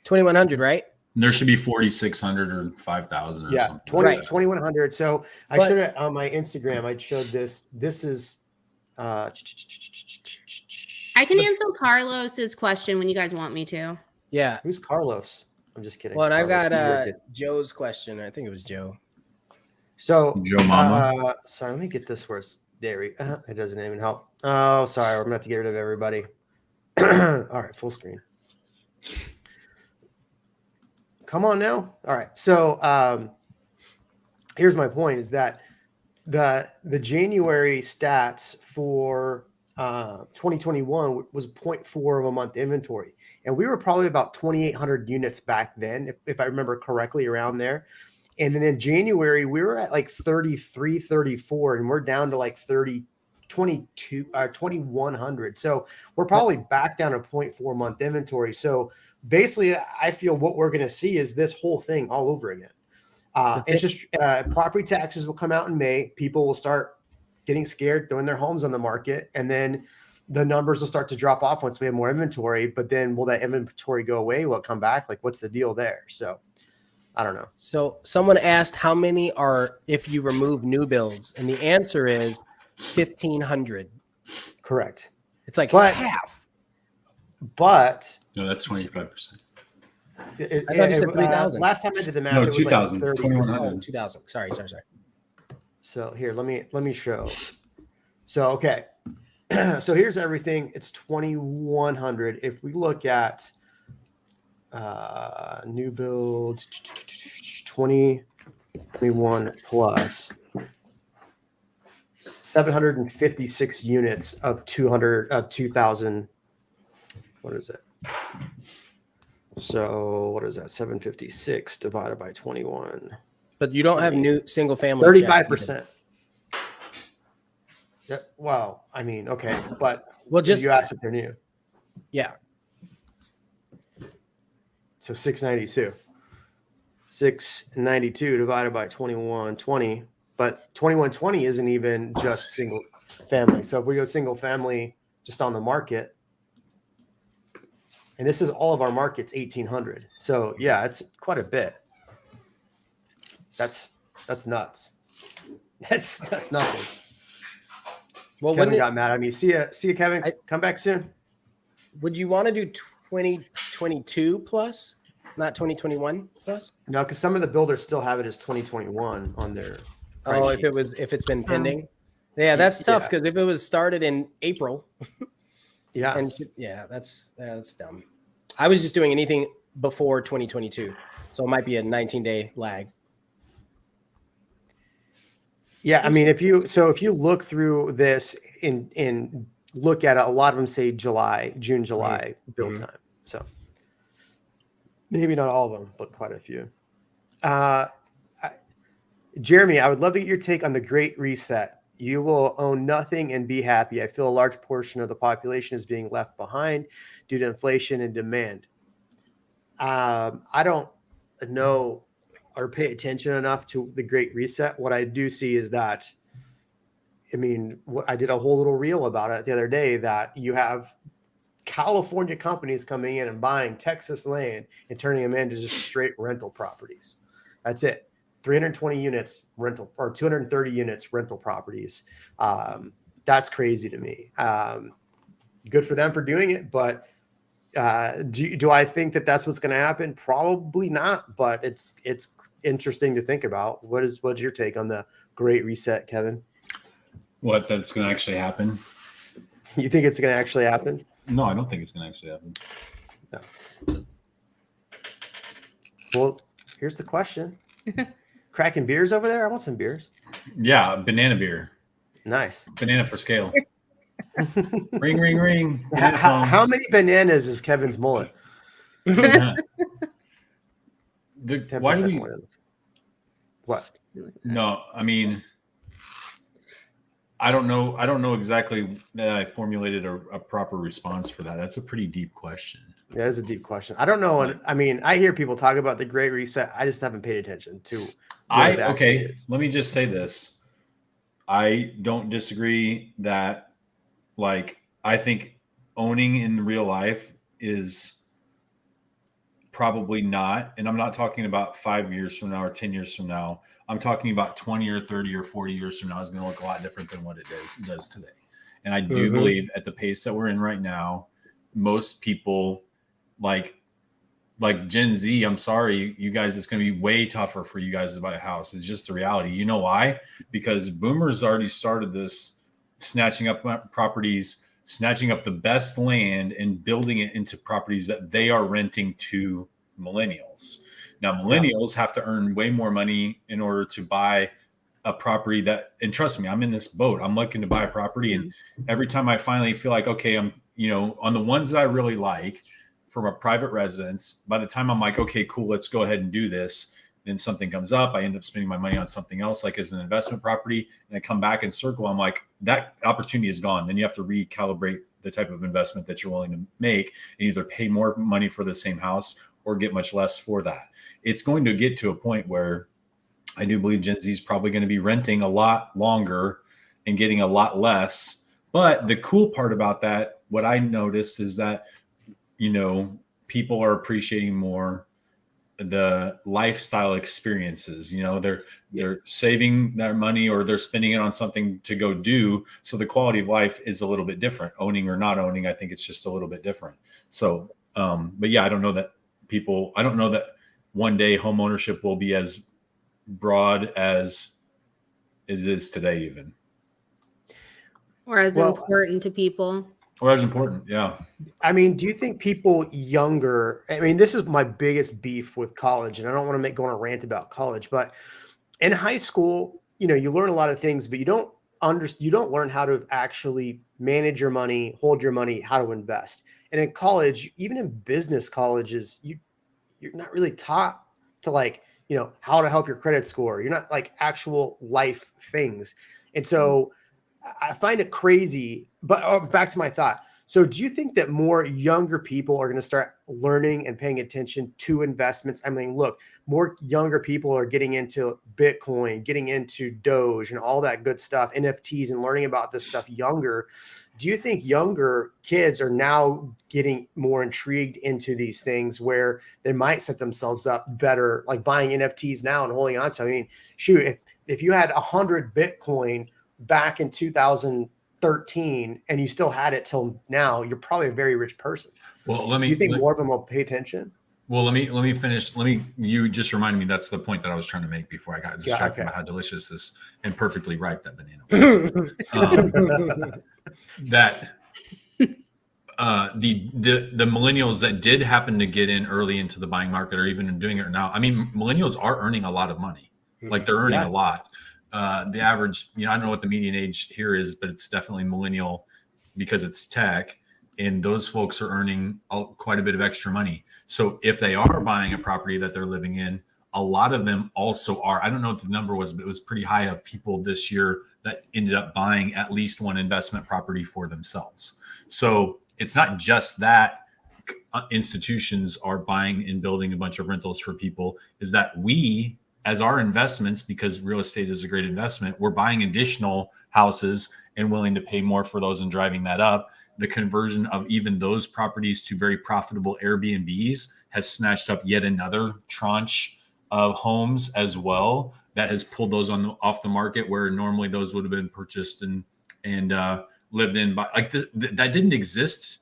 2,100, right? There should be 4,600 or 5,000 or something. 2,100. So I showed it on my Instagram. I showed this. This is. I can answer Carlos's question when you guys want me to. Yeah. Who's Carlos? I'm just kidding. Well, and I've got Carlos. Joe's question. I think it was Joe. So Joe Mama. Sorry, let me get this where it's dairy. It doesn't even help. Oh, sorry. We're gonna have to get rid of everybody. All right, full screen. Come on now. All right. So here's my point: is that the January stats for 2021 was 0.4 of a month inventory, and we were probably about 2,800 units back then, if I remember correctly, around there. And then in January, we were at like 33, 34, and we're down to like 2,100. So we're probably back down to 0.4 month inventory. So basically, I feel what we're going to see is this whole thing all over again. It's just property taxes will come out in May. People will start getting scared, throwing their homes on the market, and then the numbers will start to drop off once we have more inventory. But then will that inventory go away? Will it come back? Like, what's the deal there? So I don't know. So someone asked how many are if you remove new builds, and the answer is 1,500. Correct. It's like half. But no, that's 25%. I thought you said 3,000. Last time I did the math, No, it was 2,000. like 2,100. 2,000. Sorry. So here, let me show. So okay, so here's everything. It's 2,100. If we look at new builds 2021 plus 756 units of 2,000. What is it? So what is that? 756 divided by 21. But you don't have new single family. 35%. Yeah, well, I mean, okay, but just you asked if they're new. Yeah. So 692. 692 divided by 2120. But 2120 isn't even just single family. So if we go single family just on the market, and this is all of our markets, 1,800. So yeah, it's quite a bit. That's nuts. That's nothing. Well, Kevin got mad at me. See ya, Kevin. Come back soon. Would you want to do 2022 plus, not 2021 plus? No, because some of the builders still have it as 2021 on their. Oh, if it's been pending. Yeah, that's tough because if it was started in April. Yeah. And that's dumb. I was just doing anything before 2022, so it might be a 19-day lag. Yeah, I mean, if you look through this in look at it, a lot of them say June, July build time. So maybe not all of them, but quite a few. Jeremy, I would love to get your take on the Great Reset. You will own nothing and be happy. I feel a large portion of the population is being left behind due to inflation and demand. I don't know or pay attention enough to the Great Reset. What I do see is that I mean, I did a whole little reel about it the other day that you have California companies coming in and buying Texas land and turning them into just straight rental properties. That's it. 320 units rental or 230 units rental properties. That's crazy to me. Good for them for doing it, but do I think that that's what's going to happen? Probably not, but it's interesting to think about. What's your take on the Great Reset, Kevin? What, that it's going to actually happen? You think it's going to actually happen? No, I don't think it's going to actually happen. No. Well, here's the question. Cracking beers over there? I want some beers. Yeah, banana beer. Nice. Banana for scale. Ring, ring, ring. How many bananas is Kevin's mullet? Why do 10% we? more than this. What? No, I mean, I don't know. I don't know exactly that I formulated a proper response for that. That's a pretty deep question. That is a deep question. I don't know. I mean, I hear people talk about the Great Reset. I just haven't paid attention to. Okay. Let me just say this. I don't disagree that, like, I think owning in real life is probably not, and I'm not talking about 5 years from now or 10 years from now. I'm talking about 20 or 30 or 40 years from now is going to look a lot different than what it does today. And I do believe at the pace that we're in right now, most people like Gen Z, I'm sorry, you guys, it's going to be way tougher for you guys to buy a house. It's just the reality. You know why? Because boomers already started this snatching up properties, snatching up the best land and building it into properties that they are renting to millennials. Now, millennials have to earn way more money in order to buy a property that, and trust me, I'm in this boat. I'm looking to buy a property. And every time I finally feel like, okay, I'm, on the ones that I really like from a private residence, by the time I'm like, okay, cool, let's go ahead and do this. Then something comes up. I end up spending my money on something else, like as an investment property. And I come back and circle. I'm like, that opportunity is gone. Then you have to recalibrate the type of investment that you're willing to make and either pay more money for the same house or get much less for that. It's going to get to a point where I do believe Gen Z is probably going to be renting a lot longer and getting a lot less. But the cool part about that, what I noticed is that, people are appreciating more the lifestyle experiences. They're saving their money or they're spending it on something to go do. So the quality of life is a little bit different, owning or not owning. I think it's just a little bit different. So, but yeah, I don't know that one day home ownership will be as broad as it is today, even. Or as important to people. Or as important, yeah. I mean, do you think people younger, I mean, this is my biggest beef with college, and I don't want to go on a rant about college, but in high school, you learn a lot of things, but you don't learn how to actually manage your money, hold your money, how to invest. And in college, even in business colleges, you're not really taught to how to help your credit score. You're not like actual life things. And so I find it crazy, but back to my thought. So do you think that more younger people are going to start learning and paying attention to investments? I mean, look, more younger people are getting into Bitcoin, getting into Doge and all that good stuff, NFTs, and learning about this stuff younger. Do you think younger kids are now getting more intrigued into these things where they might set themselves up better, like buying NFTs now and holding on to? I mean, shoot, if you had 100 Bitcoin back in 2013 and you still had it till now, you're probably a very rich person. Well, do you think more of them will pay attention? Well, let me finish. You just reminded me, that's the point that I was trying to make before I got distracted about how delicious this and perfectly ripe that banana was. That the millennials that did happen to get in early into the buying market or even doing it now. I mean, millennials are earning a lot of money. Like they're earning a lot. The average, I don't know what the median age here is, but it's definitely millennial because it's tech. And those folks are earning quite a bit of extra money. So if they are buying a property that they're living in, a lot of them also are. I don't know what the number was, but it was pretty high of people this year that ended up buying at least one investment property for themselves. So it's not just that institutions are buying and building a bunch of rentals for people, is that we as our investments, because real estate is a great investment, we're buying additional houses and willing to pay more for those and driving that up. The conversion of even those properties to very profitable Airbnbs has snatched up yet another tranche of homes as well. That has pulled those off the market, where normally those would have been purchased and lived in by, like, that didn't exist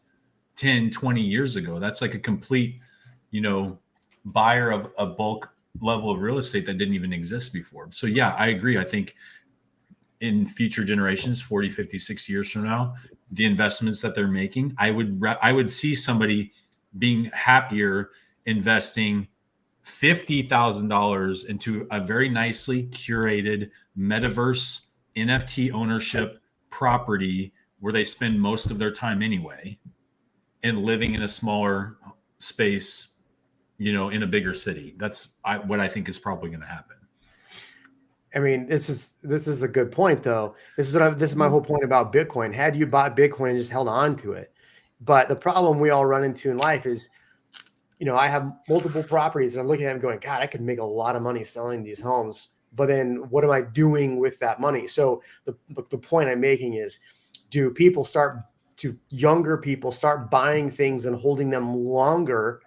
10, 20 years ago. That's like a complete, buyer of a bulk level of real estate that didn't even exist before. So yeah, I agree. I think in future generations, 40, 50, 60 years from now, the investments that they're making, I would see somebody being happier investing $50,000 into a very nicely curated metaverse NFT ownership property where they spend most of their time anyway, and living in a smaller space, in a bigger city. That's what I think is probably going to happen. I mean, this is a good point, though. This is my whole point about Bitcoin. Had you bought Bitcoin and just held on to it, but the problem we all run into in life is, I have multiple properties and I'm looking at them going, God, I could make a lot of money selling these homes, but then what am I doing with that money? So the point I'm making is, do younger people start buying things and holding them longer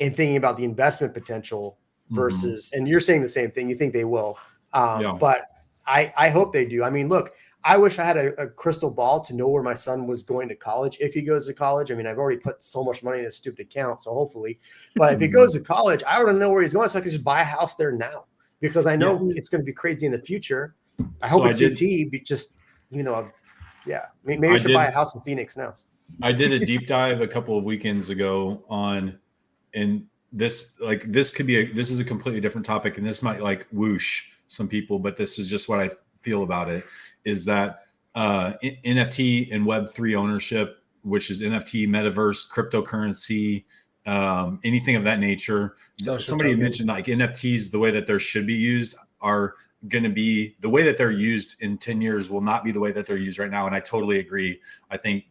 and thinking about the investment potential versus, and you're saying the same thing, you think they will. But I hope they do. I mean, look, I wish I had a crystal ball to know where my son was going to college. If he goes to college, I mean, I've already put so much money in a stupid account, so hopefully, but if he goes to college, I want to know where he's going so I can just buy a house there now, because I know it's going to be crazy in the future. I hope it's UT, but just, maybe I should buy a house in Phoenix now. I did a deep dive a couple of weekends ago and this is a completely different topic, and this might like whoosh some people, but this is just what I feel about it, is that NFT and Web3 ownership, which is NFT, metaverse, cryptocurrency, anything of that nature. Somebody mentioned like NFTs, the way that they should be used are going to be the way that they're used in 10 years will not be the way that they're used right now. And I totally agree. I think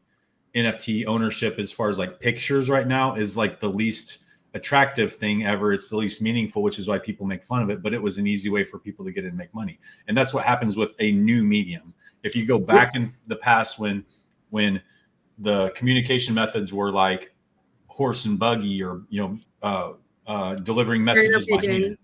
NFT ownership, as far as like pictures right now, is like the least attractive thing ever. It's the least meaningful, which is why people make fun of it, but it was an easy way for people to get in and make money. And that's what happens with a new medium. If you go back in the past when the communication methods were like horse and buggy, or delivering messages by hand.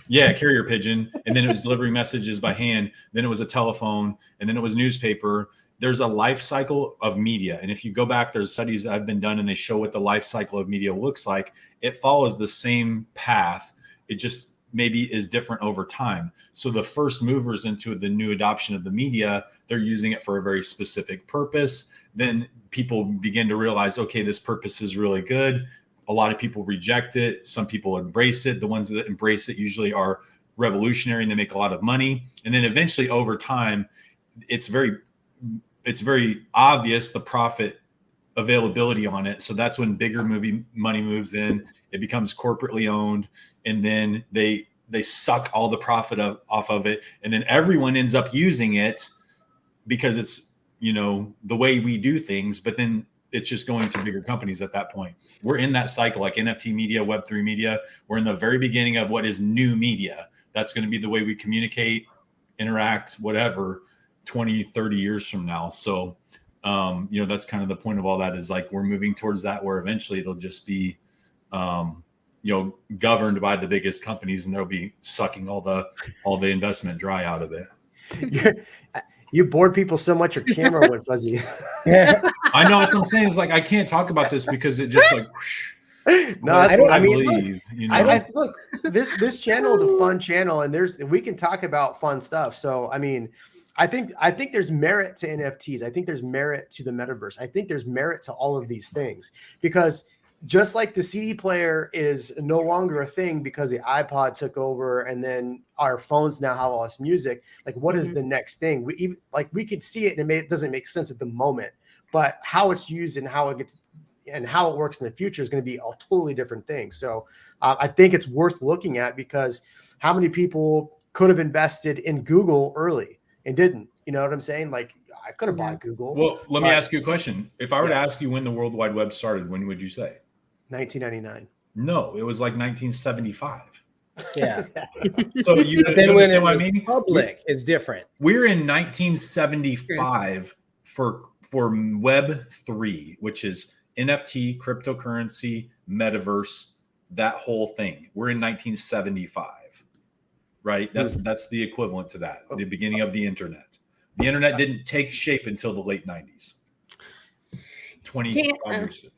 Yeah, carrier pigeon. And then it was delivering messages by hand. Then it was a telephone, and then it was newspaper. There's a life cycle of media. And if you go back, there's studies that have been done and they show what the life cycle of media looks like. It follows the same path. It just maybe is different over time. So the first movers into the new adoption of the media, they're using it for a very specific purpose. Then people begin to realize, okay, this purpose is really good. A lot of people reject it. Some people embrace it. The ones that embrace it usually are revolutionary and they make a lot of money. And then eventually over time, it's very obvious the profit availability on it. So that's when bigger movie money moves in. It becomes corporately owned, and then they suck all the profit off of it. And then everyone ends up using it because it's, the way we do things, but then it's just going to bigger companies at that point. We're in that cycle, like NFT media, Web3 media. We're in the very beginning of what is new media. That's going to be the way we communicate, interact, whatever, 20, 30 years from now. So, that's kind of the point of all that, is like, we're moving towards that, where eventually it'll just be, governed by the biggest companies, and they'll be sucking all the investment dry out of it. You bored people so much your camera went fuzzy. I know, that's what I'm saying. It's like, I can't talk about this because it just like, no, I believe. Look, this channel is a fun channel, and we can talk about fun stuff. So, I mean, I think there's merit to NFTs. I think there's merit to the metaverse. I think there's merit to all of these things, because just like the CD player is no longer a thing because the iPod took over, and then our phones now have all this music. Like, what is the next thing? We could see it, and it doesn't make sense at the moment, but how it's used and how it works in the future is going to be a totally different thing. So I think it's worth looking at, because how many people could have invested in Google early and didn't? You know what I'm saying? Like, I could have bought Google. Well, let me ask you a question. If I were to ask you when the World Wide Web started, when would you say? 1999. No, it was like 1975. Yeah. So you But then when it understand what I was mean? public is different. We're in 1975 for Web 3, which is NFT, cryptocurrency, metaverse, that whole thing. We're in 1975, right? That's the equivalent to that, the beginning of the internet. The internet didn't take shape until the late 90s. 25 years ago.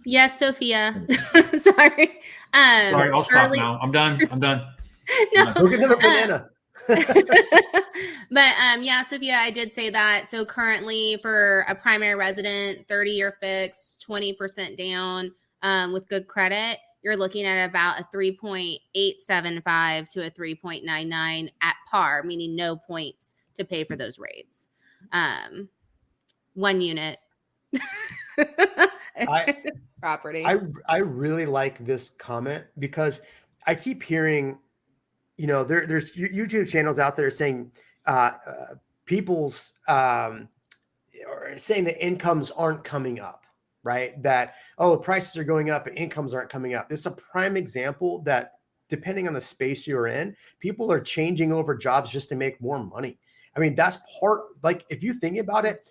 Yes, Sophia. Sorry. Sorry, I'll stop early- now. I'm done. No. Go get another banana. But yeah, Sophia, I did say that. So currently for a primary resident, 30-year fix, 20% down with good credit, you're looking at about a 3.875 to a 3.99 at par, meaning no points to pay for those rates. 1 unit. Property. I really like this comment because I keep hearing, there's YouTube channels out there saying people's or saying that incomes aren't coming up, right? That, prices are going up and incomes aren't coming up. This is a prime example that depending on the space you're in, people are changing over jobs just to make more money. I mean, that's like, if you think about it,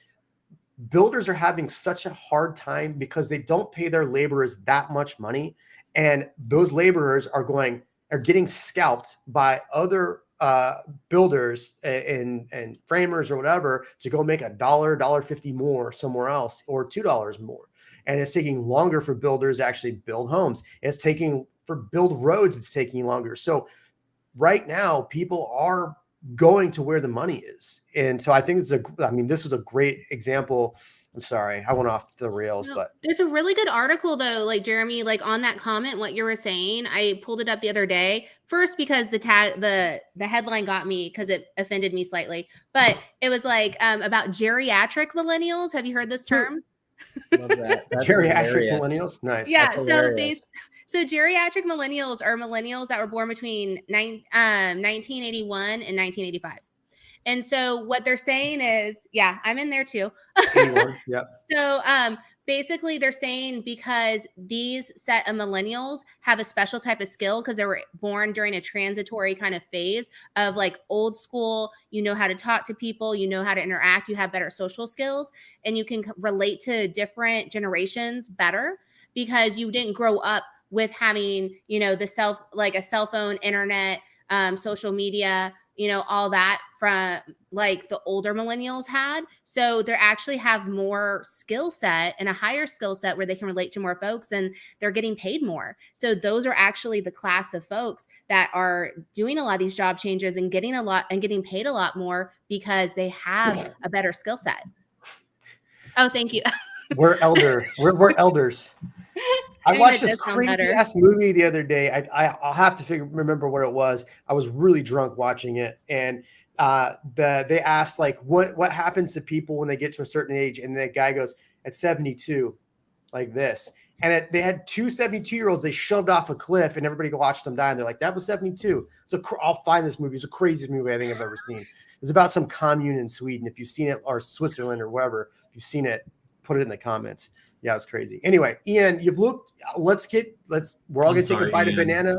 builders are having such a hard time because they don't pay their laborers that much money. And those laborers are getting scalped by other builders and framers or whatever to go make $1.50 more somewhere else, or $2 more. And it's taking longer for builders to actually build homes. It's taking for build roads. It's taking longer. So right now people are going to where the money is. And so I think this was a great example. I'm sorry, I went off the rails, but there's a really good article though, like Jeremy, like on that comment, what you were saying, I pulled it up the other day. First, because the headline got me because it offended me slightly, but it was like about geriatric millennials. Have you heard this term? Love that. That's geriatric hilarious. millennials. Nice. Yeah. That's So hilarious. so geriatric millennials are millennials that were born between 1981 and 1985. And so what they're saying is, yeah, I'm in there too. 81, yep. So basically they're saying because these set of millennials have a special type of skill because they were born during a transitory kind of phase of like old school, you know how to talk to people, you know how to interact, you have better social skills, and you can relate to different generations better because you didn't grow up with having, a cell phone, internet, social media, all that from like the older millennials had. So they actually have more skill set and a higher skill set where they can relate to more folks and they're getting paid more. So those are actually the class of folks that are doing a lot of these job changes and getting paid a lot more because they have a better skill set. Oh, thank you. We're elders. I watched this crazy ass movie the other day. I'll have to remember what it was. I was really drunk watching it, and they asked like what happens to people when they get to a certain age, and the guy goes at 72, like this. And they had two 72-year-olds they shoved off a cliff, and everybody watched them die. And they're like, that was 72. So I'll find this movie. It's the craziest movie I think I've ever seen. It's about some commune in Sweden. If you've seen it, or Switzerland or wherever, if you've seen it, put it in the comments. Yeah, it's crazy. Anyway, Ian, you've looked. We're all going to take a bite of banana.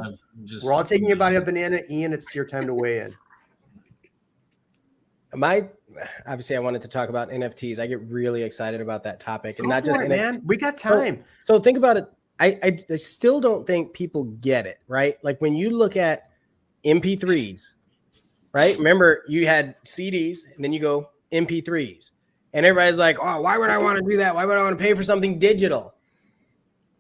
We're all taking a bite of banana. Ian, it's your time to weigh in. Obviously, I wanted to talk about NFTs. I get really excited about that topic, and Go not just for it, NFTs. man. We got time. So think about it. I still don't think people get it, right? Like when you look at MP3s, right? Remember, you had CDs, and then you go MP3s. And everybody's like, oh, why would I want to do that? Why would I want to pay for something digital?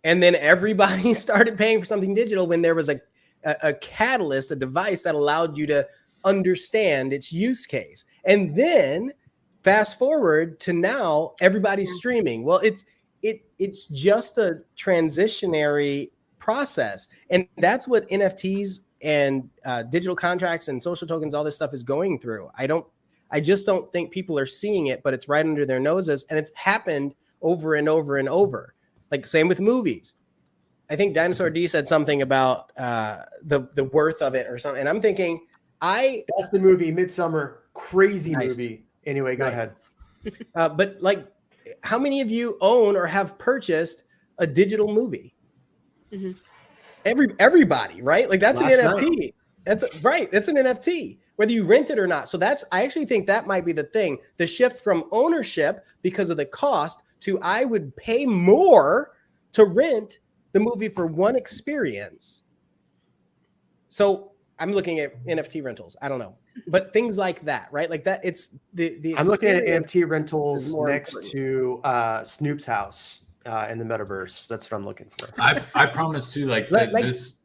And then everybody started paying for something digital when there was a catalyst, a device that allowed you to understand its use case. And then fast forward to now, everybody's streaming. Well, it's just a transitionary process. And that's what NFTs and digital contracts and social tokens, all this stuff is going through. I just don't think people are seeing it, but it's right under their noses. And it's happened over and over and over. Like same with movies. I think Dinosaur D said something about the worth of it or something. And I'm thinking, that's the movie, Midsummer. Crazy Nice. movie. Anyway, go ahead. But like, how many of you own or have purchased a digital movie? Mm-hmm. Everybody, right? Like that's Last an night. NFT. Right. That's an NFT, whether you rent it or not. So I actually think that might be the thing. The shift from ownership because of the cost to I would pay more to rent the movie for one experience. So I'm looking at NFT rentals. I don't know, but things like that, right? Like that. It's the. I'm looking at experience NFT rentals is more next important. to Snoop's house in the metaverse. That's what I'm looking for. I promise too, like this.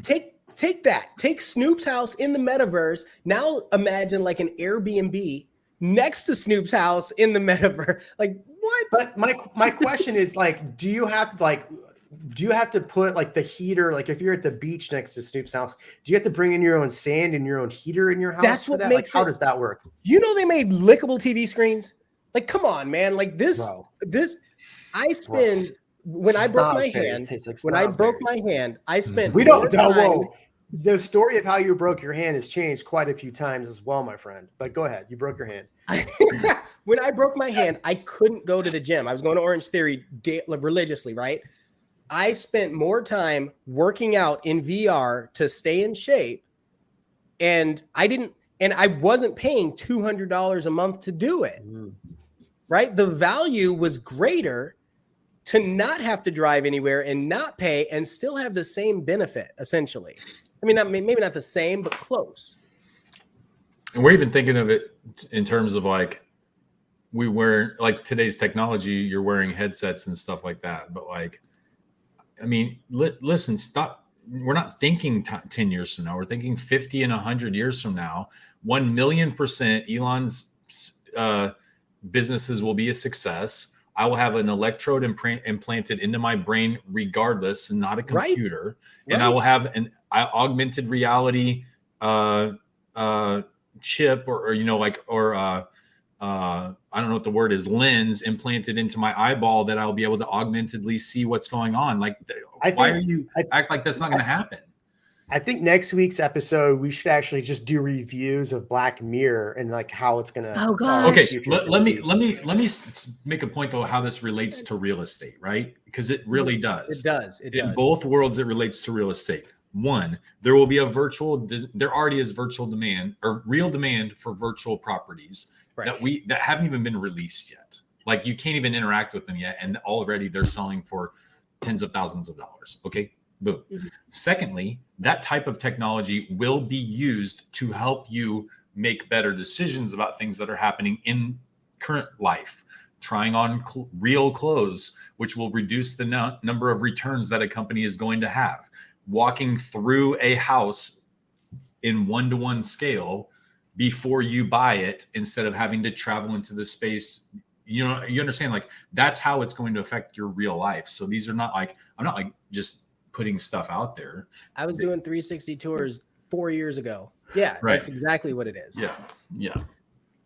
Take Snoop's house in the metaverse. Now imagine like an Airbnb next to Snoop's house in the metaverse. Like what? But my question is like, do you have to put like the heater? Like if you're at the beach next to Snoop's house, do you have to bring in your own sand and your own heater in your house? That's for what that? makes How it- does that work? You know they made lickable TV screens. Like come on, man. Like this. Bro. I spend when I broke my Snozberries hand. taste like When I broke my snozberries. hand, I spent. We don't more know. time- Whoa. The story of how you broke your hand has changed quite a few times as well, my friend. But go ahead. You broke your hand. When I broke my hand, I couldn't go to the gym. I was going to Orange Theory religiously, right? I spent more time working out in VR to stay in shape, and I wasn't paying $200 a month to do it, right? The value was greater to not have to drive anywhere and not pay and still have the same benefit, essentially. I mean, maybe not the same, but close. And we're even thinking of it in terms of like we wear like today's technology, you're wearing headsets and stuff like that. But like, I mean, listen, stop. We're not thinking 10 years from now. We're thinking 50 and 100 years from now. 1,000,000% Elon's businesses will be a success. I will have an electrode implanted into my brain regardless and not a computer. Right. And I will have an augmented reality chip or you know, like, or I don't know what the word is, lens implanted into my eyeball that I'll be able to augmentedly see what's going on. Like, why are you act like that's not going to happen? I think next week's episode, we should actually just do reviews of Black Mirror and like how it's going to. Oh, gosh. Okay, let me make a point though how this relates to real estate, right? Because it really does. It does. In both worlds, it relates to real estate. One, there will be a there already is virtual demand or real demand for virtual properties that haven't even been released yet. Like you can't even interact with them yet, and already they're selling for tens of thousands of dollars. Okay, boom. Mm-hmm. Secondly, that type of technology will be used to help you make better decisions about things that are happening in current life. Trying on real clothes, which will reduce the number of returns that a company is going to have. Walking through a house in 1-to-1 scale before you buy it, instead of having to travel into the space. You know, you understand, like that's how it's going to affect your real life. So these are not like, I'm not like just putting stuff out there. I was doing 360 tours 4 years ago. Yeah, right. That's exactly what it is. Yeah.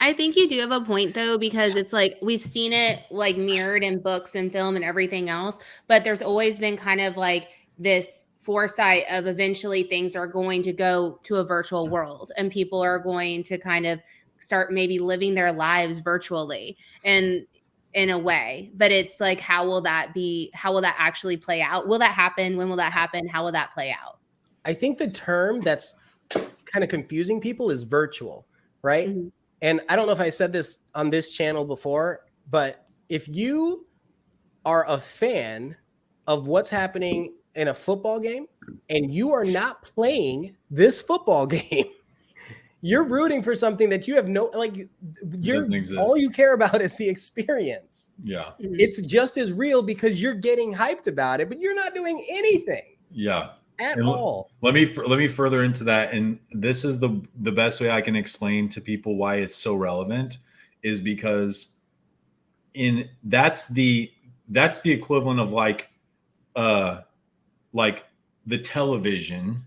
I think you do have a point though, because it's like we've seen it like mirrored in books and film and everything else, but there's always been kind of like this foresight of eventually things are going to go to a virtual world and people are going to kind of start maybe living their lives virtually and in a way. But it's like, how will that actually play out? Will that happen? When will that happen? How will that play out? I think the term that's kind of confusing people is virtual, right? Mm-hmm. And I don't know if I said this on this channel before, but if you are a fan of what's happening in a football game and you are not playing this football game, you're rooting for something that you have all you care about is the experience. Yeah. It's just as real because you're getting hyped about it, but you're not doing anything. Yeah. At all. Let me further into that. And this is the best way I can explain to people why it's so relevant is because that's the equivalent of like the television,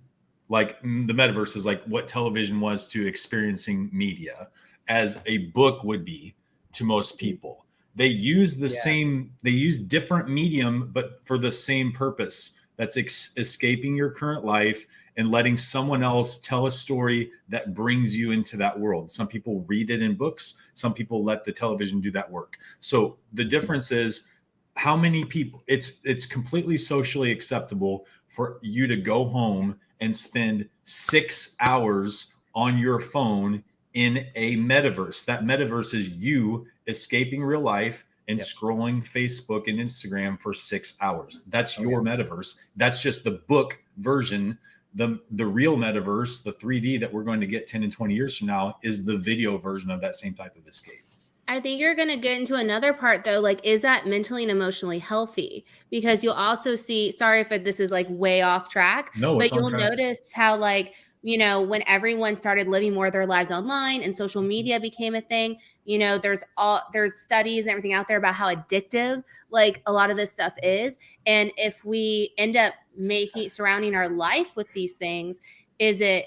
like the metaverse is like what television was to experiencing media as a book would be to most people. They use they use different medium, but for the same purpose. That's escaping your current life and letting someone else tell a story that brings you into that world. Some people read it in books. Some people let the television do that work. So the difference is how many people, it's completely socially acceptable for you to go home and spend 6 hours on your phone in a metaverse. That metaverse is you escaping real life and scrolling Facebook and Instagram for 6 hours. That's your metaverse. That's just the book version. The real metaverse, the 3D that we're going to get 10 and 20 years from now, is the video version of that same type of escape. I think you're going to get into another part though, like, is that mentally and emotionally healthy? Because you'll also see, sorry if this is like way off track, but you'll notice how, like, you know, when everyone started living more of their lives online and social media became a thing, you know, there's studies and everything out there about how addictive like a lot of this stuff is. And if we end up surrounding our life with these things, is that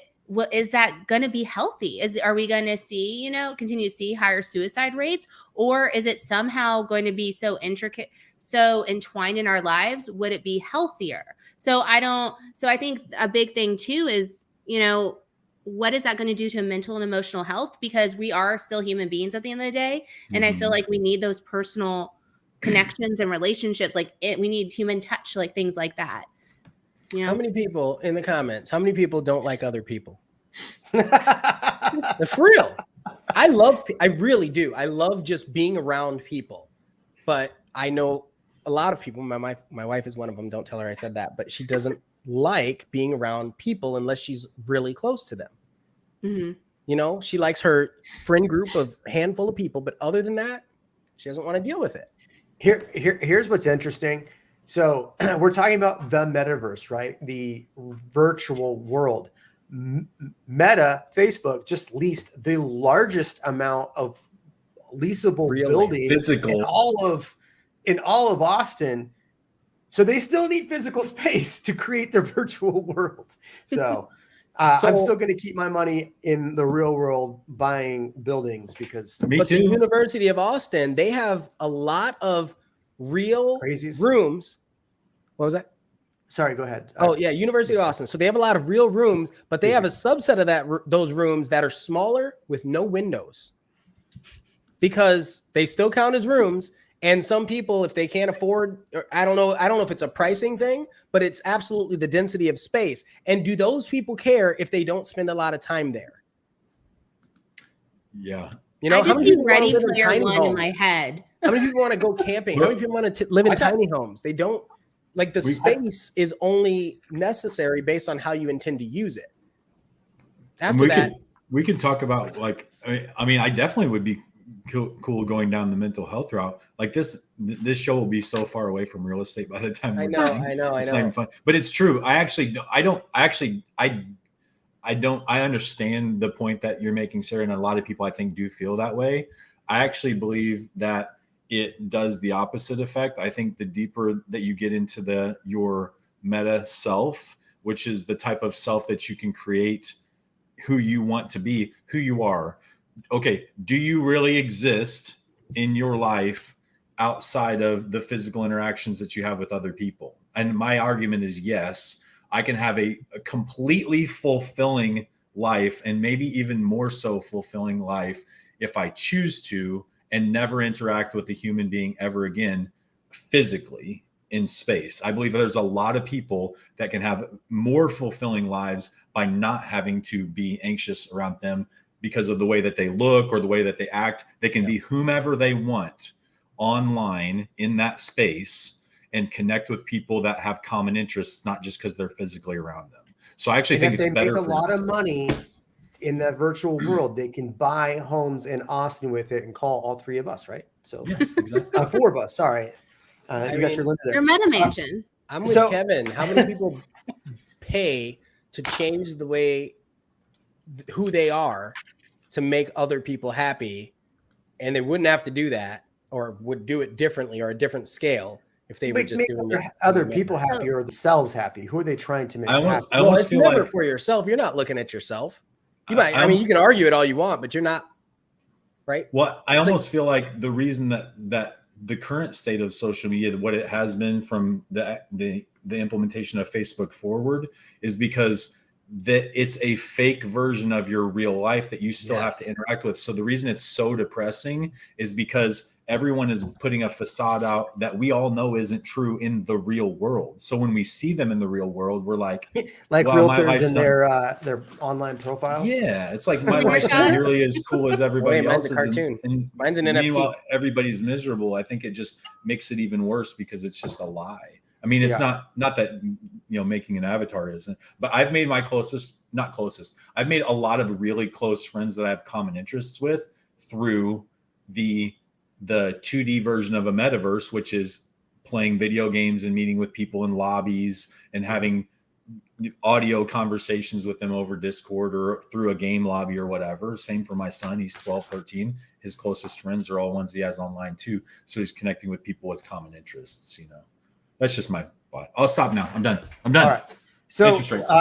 going to be healthy? Are we going to see, you know, continue to see higher suicide rates, or is it somehow going to be so intricate, so entwined in our lives? Would it be healthier? So I think a big thing too is, you know, what is that going to do to mental and emotional health? Because we are still human beings at the end of the day. And I feel like we need those personal connections and relationships. Like we need human touch, like things like that. You know? How many people in the comments, how many people don't like other people? For real. I really do. I love just being around people. But I know a lot of people, my wife is one of them. Don't tell her I said that, but she doesn't like being around people unless she's really close to them. Mm-hmm. You know, she likes her friend group of handful of people, but other than that, she doesn't want to deal with it. Here's what's interesting. So we're talking about the metaverse, right? The virtual world. Meta, Facebook just leased the largest amount of leasable buildings physical in all of Austin. So they still need physical space to create their virtual world. So I'm still going to keep my money in the real world buying buildings because the University of Austin, they have a lot of real rooms. What was that? Sorry, go ahead. Oh yeah, University of Austin. So they have a lot of real rooms, but they have a subset of those rooms that are smaller with no windows because they still count as rooms. And some people, if they can't afford, I don't know if it's a pricing thing, but it's absolutely the density of space. And do those people care if they don't spend a lot of time there? Yeah. You know, I just see Ready Player One in my head. How many people want to go camping? How many people want to live in tiny homes? They don't. Like the space is only necessary based on how you intend to use it. After that, we could talk about like, I mean, I definitely would be cool going down the mental health route. Like this show will be so far away from real estate by the time I know. It's not even fun, but it's true. I understand the point that you're making, Sarah, and a lot of people I think do feel that way. I actually believe that it does the opposite effect. I think the deeper that you get into your meta self, which is the type of self that you can create who you want to be, who you are. Okay, do you really exist in your life outside of the physical interactions that you have with other people? And my argument is yes. I can have a completely fulfilling life, and maybe even more so fulfilling life if I choose to, and never interact with a human being ever again physically in space. I believe there's a lot of people that can have more fulfilling lives by not having to be anxious around them because of the way that they look or the way that they act. They can be whomever they want online in that space and connect with people that have common interests, not just because they're physically around them. So I actually think it's better. If they make a lot of money in that virtual world, they can buy homes in Austin with it and call all three of us, right? So yes, exactly. 4 of us. Sorry, you got your limit there. Your meta mansion. I'm with Kevin. How many people pay to change the way who they are to make other people happy, and they wouldn't have to do that, or would do it differently or a different scale if they were just doing other people happy or themselves happy? Who are they trying to make happy? Well, it's never for yourself. You're not looking at yourself. You might. I mean, you can argue it all you want, but you're not, right? Well, I almost feel like the reason that the current state of social media, what it has been from the implementation of Facebook forward, is because that it's a fake version of your real life that you still have to interact with. So the reason it's so depressing is because everyone is putting a facade out that we all know isn't true in the real world. So when we see them in the real world, we're like wow, realtors in son, their online profiles. yeah, it's like my wife's God. nearly as cool as everybody mine's else's. a cartoon. And Mine's an meanwhile, NFT. everybody's miserable. I think it just makes it even worse because it's just a lie. I mean, it's not that, making an avatar isn't, but I've made my I've made a lot of really close friends that I have common interests with through the 2D version of a metaverse, which is playing video games and meeting with people in lobbies and having audio conversations with them over Discord or through a game lobby or whatever. Same for my son. He's 12, 13. His closest friends are all ones he has online too. So he's connecting with people with common interests, That's just my thought. I'll stop now. I'm done. All right. So interest rates.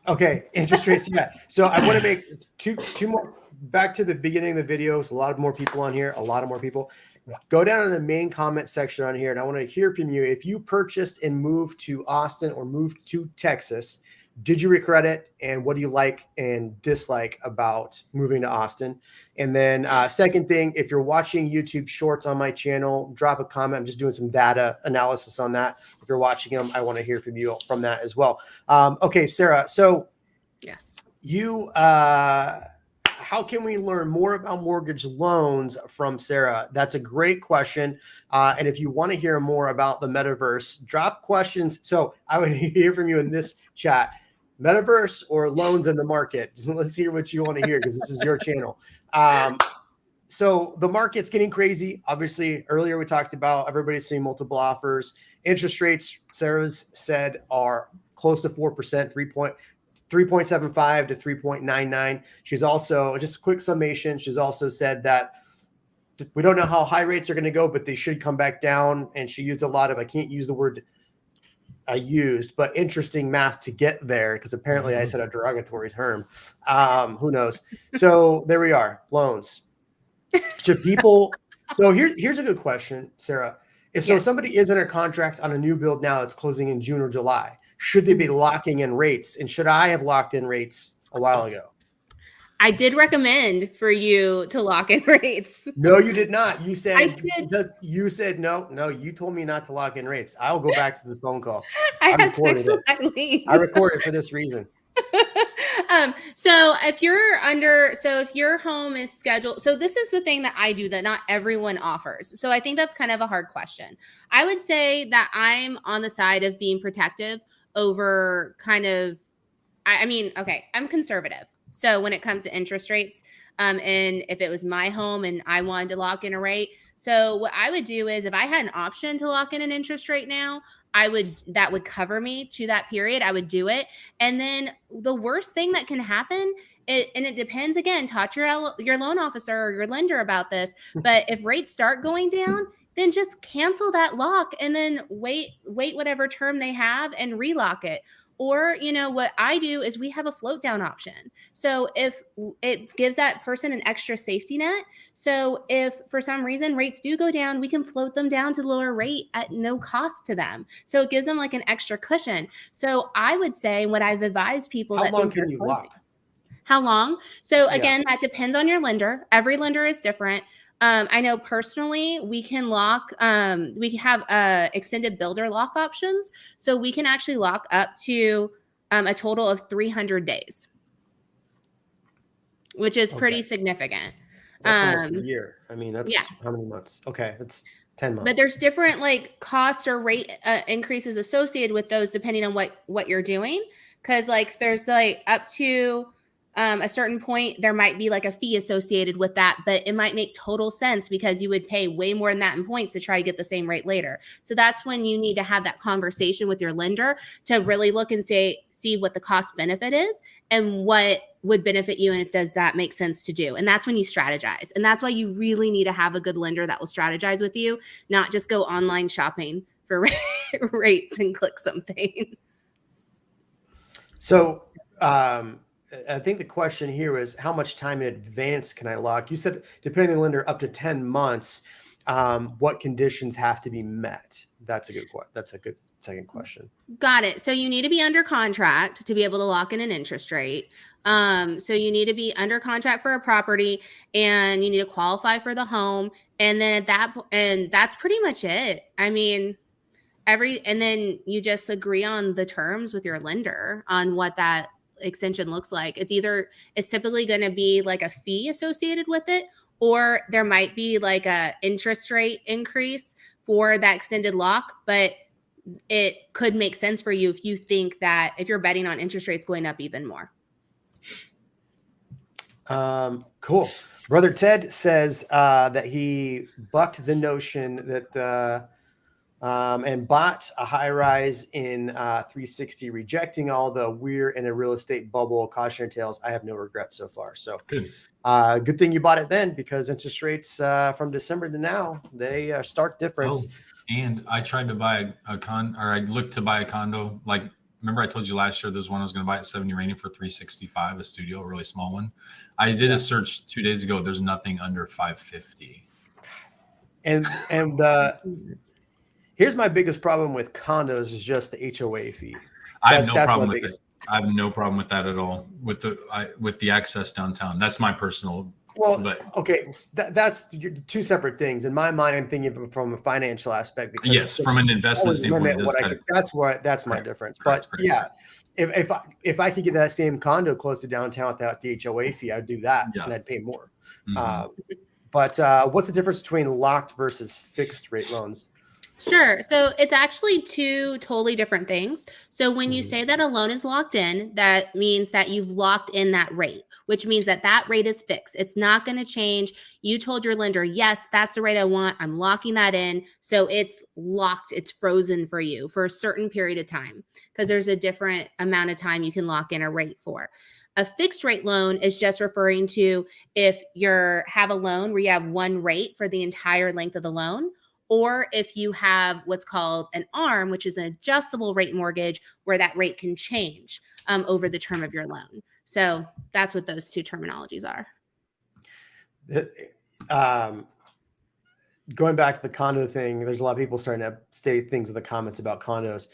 Okay, interest rates. Yeah. So I want to make two more. Back to the beginning of the videos. A lot more people on here. A lot of more people. Go down to the main comment section on here, and I want to hear from you. If you purchased and moved to Austin or moved to Texas, did you regret it? And what do you like and dislike about moving to Austin? And then second thing, if you're watching YouTube shorts on my channel, drop a comment. I'm just doing some data analysis on that. If you're watching them, I want to hear from you from that as well. Okay, Sarah. So Yes. you, how can we learn more about mortgage loans from Sarah? That's a great question. And if you want to hear more about the metaverse, drop questions. So I would hear from you in this chat. Metaverse or loans in the market? Let's hear what you want to hear because this is your channel. So the market's getting crazy. Obviously, earlier we talked about everybody's seeing multiple offers. Interest rates, Sarah's said, are close to 4%, 3.75 to 3.99. She's also, just a quick summation, she's also said that we don't know how high rates are going to go, but they should come back down. And she used a lot of, I can't use the word I used, but interesting math to get there because apparently I said a derogatory term. Who knows? So there we are, loans. Should people, so here's a good question, Sarah. If somebody is under contract on a new build now that's closing in June or July, should they be locking in rates? And should I have locked in rates a while ago? I did recommend for you to lock in rates. No, you did not. You said, I did. You said, no, you told me not to lock in rates. I'll go back to the phone call. I have text my lead. I recorded for this reason. So if your home is scheduled, so this is the thing that I do that not everyone offers. So I think that's kind of a hard question. I would say that I'm on the side of being protective over kind of, I'm conservative. So when it comes to interest rates, and if it was my home and I wanted to lock in a rate, so what I would do is if I had an option to lock in an interest rate now, that would cover me to that period. I would do it. And then the worst thing that can happen, and it depends again, talk to your loan officer or your lender about this. But if rates start going down, then just cancel that lock and then wait whatever term they have and relock it. Or, what I do is we have a float down option. So if it gives that person an extra safety net. So if for some reason rates do go down, we can float them down to the lower rate at no cost to them. So it gives them like an extra cushion. So I would say what I've advised people. How long can you lock? How long? So again, that depends on your lender. Every lender is different. I know personally we can lock, we have extended builder lock options. So we can actually lock up to a total of 300 days, which is pretty significant. That's almost a year. I mean, that's how many months? Okay. That's 10 months. But there's different like cost or rate increases associated with those depending on what you're doing. Cause like there's like up to a certain point, there might be like a fee associated with that, but it might make total sense because you would pay way more than that in points to try to get the same rate later. So that's when you need to have that conversation with your lender to really look and see what the cost benefit is and what would benefit you. And does that make sense to do? And that's when you strategize. And that's why you really need to have a good lender that will strategize with you, not just go online shopping for rates and click something. So, I think the question here is how much time in advance can I lock? You said depending on the lender, up to 10 months. What conditions have to be met? That's a good second question. Got it. So you need to be under contract to be able to lock in an interest rate. So you need to be under contract for a property, and you need to qualify for the home. And then and that's pretty much it. I mean, and then you just agree on the terms with your lender on what that extension looks like. It's typically going to be like a fee associated with it, or there might be like a interest rate increase for that extended lock, but it could make sense for you if you think that if you're betting on interest rates going up even more. Cool. Brother Ted says that he bucked the notion that and bought a high rise in 360, rejecting all the we're in a real estate bubble cautionary tales. I have no regrets so far. So good thing you bought it then, because interest rates from December to now, they stark difference. And I tried to buy I looked to buy a condo. Like, remember I told you last year there's one I was going to buy at 70 Rainy for 365, a studio, a really small one. I did a search 2 days ago. There's nothing under 550. And here's my biggest problem with condos is just the HOA fee. I have no problem with this. I have no problem with that at all. With the access downtown. That's my personal. Okay, that's two separate things. In my mind, I'm thinking from a financial aspect. Because yes, from an investment standpoint, that's my difference. But yeah, if I could get that same condo close to downtown without the HOA fee, I'd do that, and I'd pay more. Mm-hmm. But what's the difference between locked versus fixed rate loans? Sure. So it's actually two totally different things. So when you say that a loan is locked in, that means that you've locked in that rate, which means that that rate is fixed. It's not going to change. You told your lender, yes, that's the rate I want. I'm locking that in. So it's locked. It's frozen for you for a certain period of time, because there's a different amount of time you can lock in a rate for. A fixed rate loan is just referring to if you have a loan where you have one rate for the entire length of the loan, or if you have what's called an ARM, which is an adjustable rate mortgage, where that rate can change over the term of your loan. So that's what those two terminologies are. Going back to the condo thing, there's a lot of people starting to say things in the comments about condos.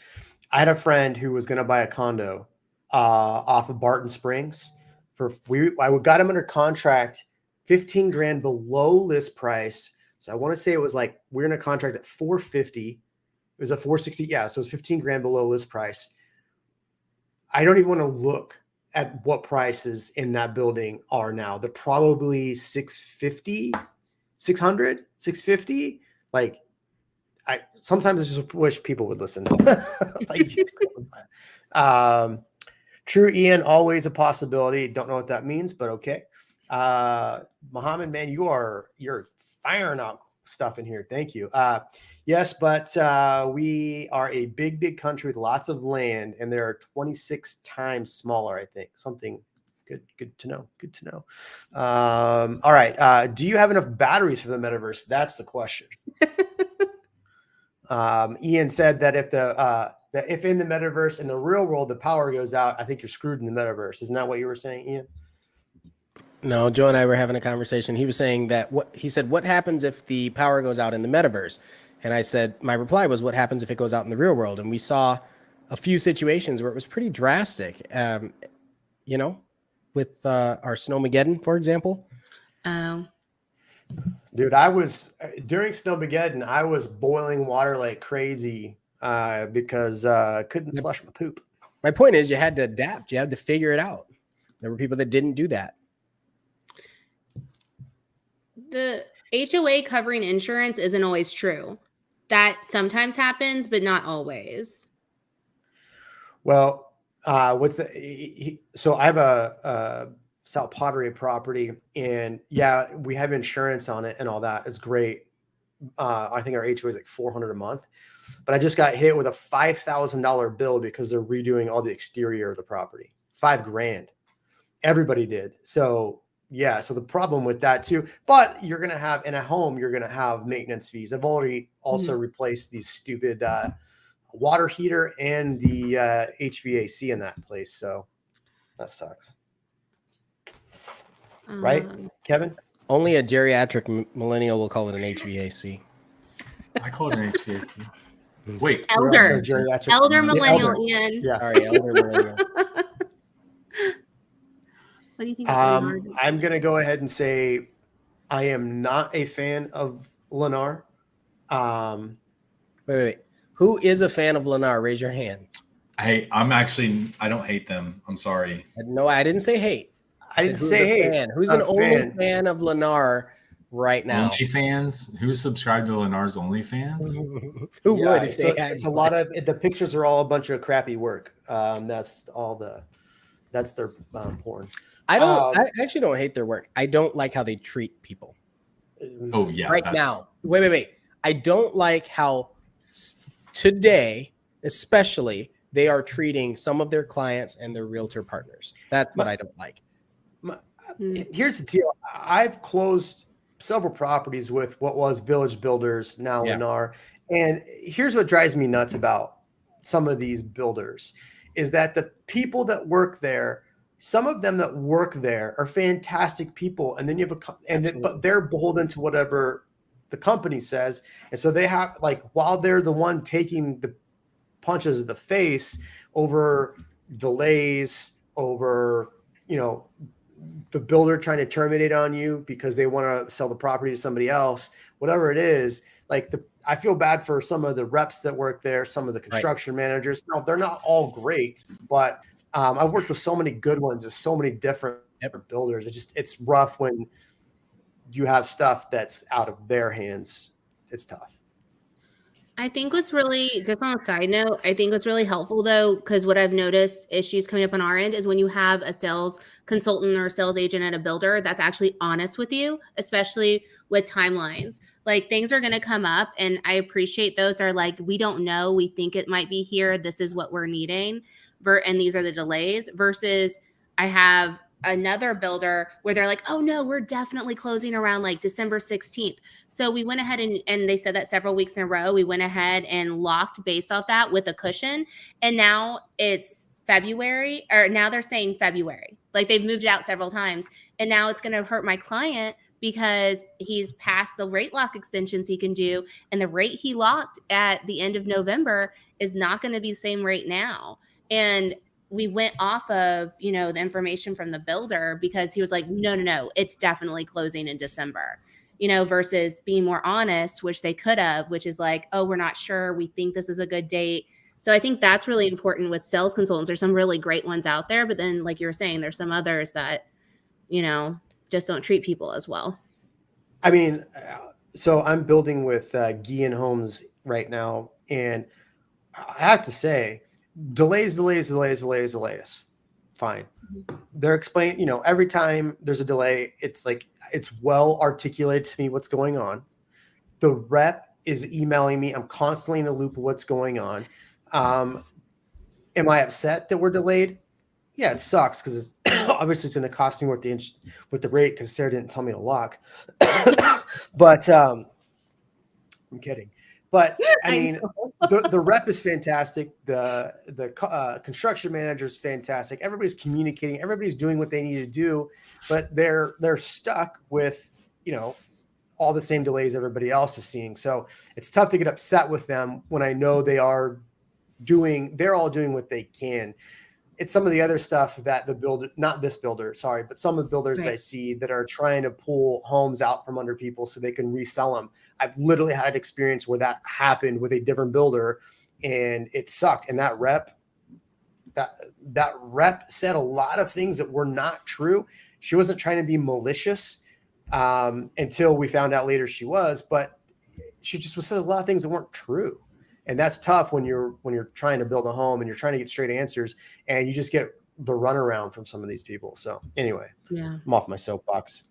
I had a friend who was going to buy a condo off of Barton Springs. I got him under contract, 15 grand below list price. So I want to say it was like we're in a contract at 450. It was a 460. Yeah. So it's 15 grand below list price. I don't even want to look at what prices in that building are now. They're probably 650, 600, 650. Like sometimes I just wish people would listen. True, Ian, always a possibility. Don't know what that means, but okay. Muhammad, man, you're firing out stuff in here. Thank you. Yes, but we are a big country with lots of land, and there are 26 times smaller, I think. Something good to know. Good to know. All right. Do you have enough batteries for the metaverse? That's the question. Ian said that if in the metaverse, in the real world, the power goes out, I think you're screwed in the metaverse. Isn't that what you were saying, Ian? No, Joe and I were having a conversation. He was saying that what happens if the power goes out in the metaverse? And I said, my reply was, what happens if it goes out in the real world? And we saw a few situations where it was pretty drastic, with our Snowmageddon, for example. Dude, during Snowmageddon, I was boiling water like crazy because I couldn't flush my poop. My point is you had to adapt. You had to figure it out. There were people that didn't do that. The HOA covering insurance isn't always true. That sometimes happens, but not always. Well, so I have a South Pottery property, and yeah, we have insurance on it and all that. It's great. I think our HOA is like $400 a month, but I just got hit with a $5,000 bill because they're redoing all the exterior of the property. $5,000. Everybody did. So yeah, so the problem with that too, but you're going to have in a home, you're going to have maintenance fees. I've already also replaced the stupid water heater and the HVAC in that place. So that sucks. Right, Kevin? Only a geriatric millennial will call it an HVAC. I call it an HVAC. Wait. Elder millennial, Ian. Yeah. Sorry, elder millennial. What do you think of Lennar? I'm gonna go ahead and say I am not a fan of Lennar. Wait. Who is a fan of Lennar? Raise your hand. Hey, I don't hate them. I'm sorry. No, I didn't say hate. I didn't said, say who's a hate. fan? Who's Not an a only fan. fan of Lennar right now? OnlyFans? Who's subscribed to Lennar's OnlyFans? Who Yeah, would if they had? it's a lot of the pictures are all a bunch of crappy work. That's their porn. I actually don't hate their work. I don't like how they treat people Oh yeah, right now. Wait. I don't like how today, especially, they are treating some of their clients and their realtor partners. That's what I don't like. Here's the deal. I've closed several properties with what was Village Builders, now Lennar. And here's what drives me nuts about some of these builders is that the people that work there, some of them that work there are fantastic people. And then you have but they're beholden to whatever the company says. And so they have, like, while they're the one taking the punches of the face over delays, over, the builder trying to terminate on you because they want to sell the property to somebody else, whatever it is, I feel bad for some of the reps that work there, some of the construction managers. No, they're not all great, but I've worked with so many good ones and so many different builders. It's rough when you have stuff that's out of their hands. It's tough. I think what's really, just on a side note, I think what's really helpful though, because what I've noticed issues coming up on our end is when you have a sales consultant or a sales agent at a builder that's actually honest with you, especially with timelines. Like, things are going to come up, and I appreciate those are like, we don't know, we think it might be here, this is what we're needing, and these are the delays, versus I have another builder where they're like, oh no, we're definitely closing around like December 16th. So we went ahead and they said that several weeks in a row, we went ahead and locked based off that with a cushion. And now it's February, or now they're saying February. Like, they've moved it out several times. And now it's going to hurt my client because he's past the rate lock extensions he can do. And the rate he locked at the end of November is not going to be the same rate now. And we went off of, the information from the builder because he was like, no, it's definitely closing in December, versus being more honest, which they could have, which is like, oh, we're not sure. We think this is a good date. So I think that's really important with sales consultants. There's some really great ones out there, but then, like you were saying, there's some others that, just don't treat people as well. I mean, so I'm building with Guillen Homes right now, and I have to say, delays. Fine. They're explaining, every time there's a delay, it's like, it's well articulated to me what's going on. The rep is emailing me. I'm constantly in the loop of what's going on. Am I upset that we're delayed? Yeah, it sucks because obviously it's going to cost me more with the rate because Sarah didn't tell me to lock. But I'm kidding. But I mean, the rep is fantastic. The construction manager is fantastic. Everybody's communicating. Everybody's doing what they need to do, but they're stuck with, all the same delays everybody else is seeing. So it's tough to get upset with them when I know they're all doing what they can. It's some of the other stuff that the builder, not this builder, sorry, but some of the builders I see that are trying to pull homes out from under people so they can resell them. I've literally had an experience where that happened with a different builder, and it sucked. And that rep said a lot of things that were not true. She wasn't trying to be malicious until we found out later she was, but she just said a lot of things that weren't true. And that's tough when you're trying to build a home and you're trying to get straight answers, and you just get the runaround from some of these people. So anyway, I'm off my soapbox.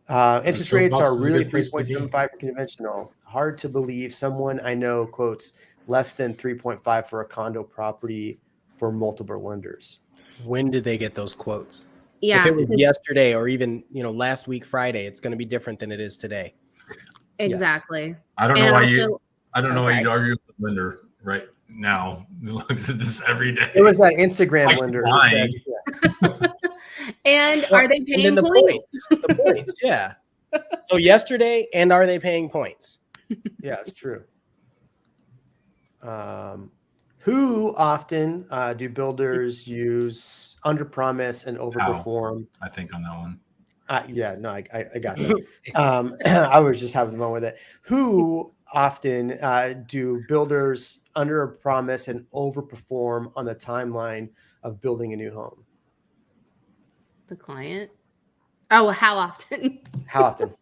Interest rates are really 3.75 for conventional. Hard to believe someone I know quotes less than 3.5 for a condo property for multiple lenders. When did they get those quotes? Yeah. If it was yesterday or even, last week, Friday, it's going to be different than it is today. Exactly. Yes. I don't know why you'd argue with the lender right now who looks at this every day. It was that Instagram lender who said, And are they paying and then points? The points, yeah. So yesterday, and are they paying points? yeah, it's true. Who often do builders use under promise and overperform? I think on that one. Yeah, no, I got that. I was just having fun with it. Who often do builders under promise and overperform on the timeline of building a new home? The client. Oh, how often? How often?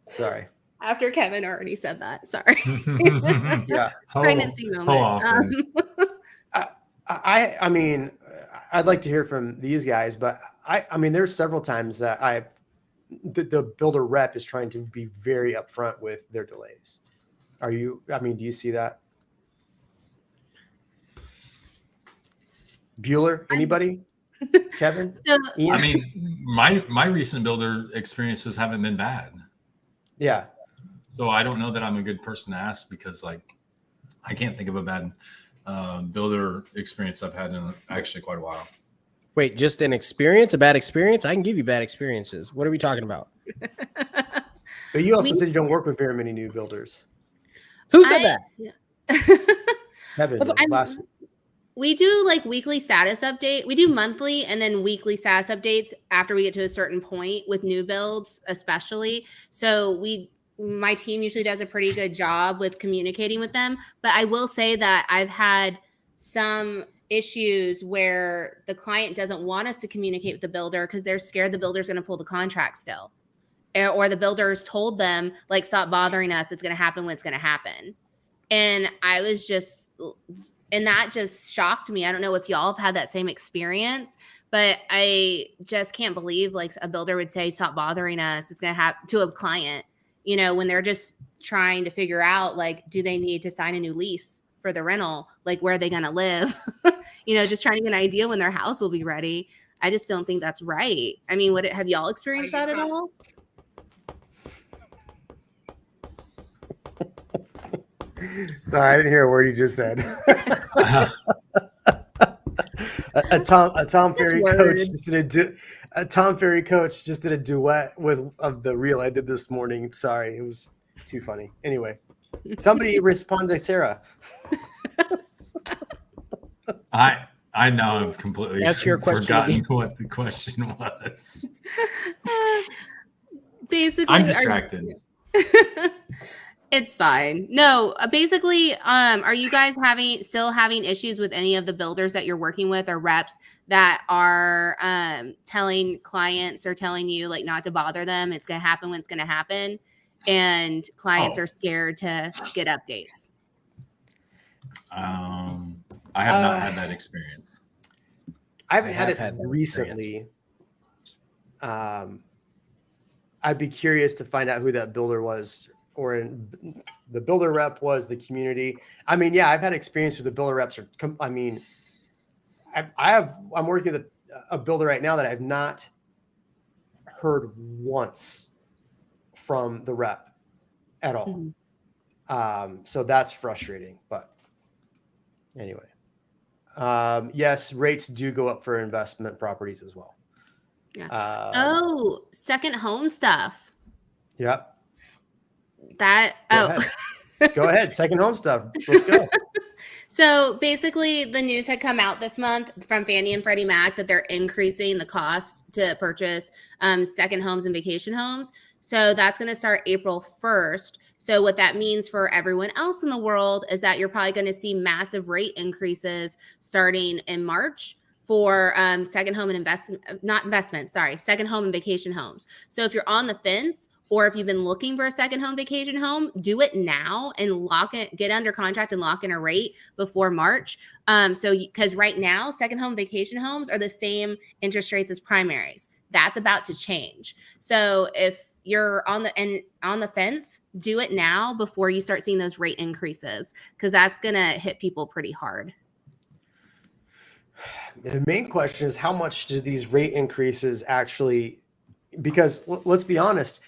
Sorry. After Kevin already said that. Sorry. Yeah. Pregnancy How moment. often? I mean, I'd like to hear from these guys, but I mean, there's several times that the builder rep is trying to be very upfront with their delays. Do you see that? Bueller, anybody? Kevin? So, Ian? I mean, my recent builder experiences haven't been bad. Yeah. So I don't know that I'm a good person to ask because like I can't think of a bad builder experience I've had in actually quite a while. Wait, just an experience, a bad experience? I can give you bad experiences. What are we talking about? But you also said you don't work with very many new builders. Who said that? Kevin, last week. We do like weekly status update. We do monthly and then weekly status updates after we get to a certain point with new builds, especially. So my team usually does a pretty good job with communicating with them. But I will say that I've had some issues where the client doesn't want us to communicate with the builder because they're scared the builder's going to pull the contract still. Or the builders told them, like, stop bothering us. It's going to happen when it's going to happen. And that just shocked me. I don't know if y'all have had that same experience, but I just can't believe like a builder would say, stop bothering us. It's going to happen to a client, when they're just trying to figure out, like, do they need to sign a new lease for the rental? Like, where are they going to live? Just trying to get an idea when their house will be ready. I just don't think that's right. I mean, have y'all experienced that at all? Sorry, I didn't hear a word you just said. a Tom Ferry coach just did a duet of the reel I did this morning. Sorry, it was too funny. Anyway, somebody respond to Sarah. I know I've completely That's your question forgotten again. what the question was. Basically, I'm distracted. It's fine. No, basically, are you guys still having issues with any of the builders that you're working with or reps that are telling clients or telling you like not to bother them? It's going to happen when it's going to happen. And clients are scared to get updates. I have not had that experience. I haven't had it recently. I'd be curious to find out who that builder was, or the builder rep was, the community. I mean, yeah, I've had experience with the builder reps. I'm working with a builder right now that I've not heard once from the rep at all. Mm-hmm. So that's frustrating, but anyway. Yes, rates do go up for investment properties as well. Yeah. Second home stuff. Yep. Go ahead. Second home stuff. Let's go. So basically the news had come out this month from Fannie and Freddie Mac that they're increasing the cost to purchase second homes and vacation homes. So that's going to start April 1st. So what that means for everyone else in the world is that you're probably going to see massive rate increases starting in March for second home and second home and vacation homes. So if you're on the fence, or if you've been looking for a second home vacation home, do it now and get under contract and lock in a rate before March. Because right now, second home vacation homes are the same interest rates as primaries. That's about to change. So if you're on the fence, do it now before you start seeing those rate increases, because that's going to hit people pretty hard. The main question is, how much do these rate increases actually, because let's be honest,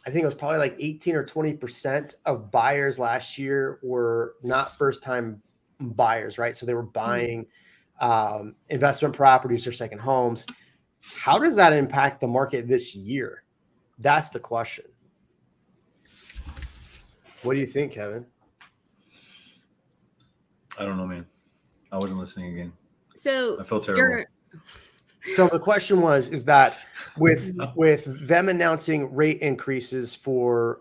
I think it was probably like 18 or 20% of buyers last year were not first-time buyers, right? So they were buying investment properties or second homes. How does that impact the market this year? That's the question. What do you think, Kevin? I don't know, man. I wasn't listening again. So I feel terrible. you're So the question was, is that with them announcing rate increases for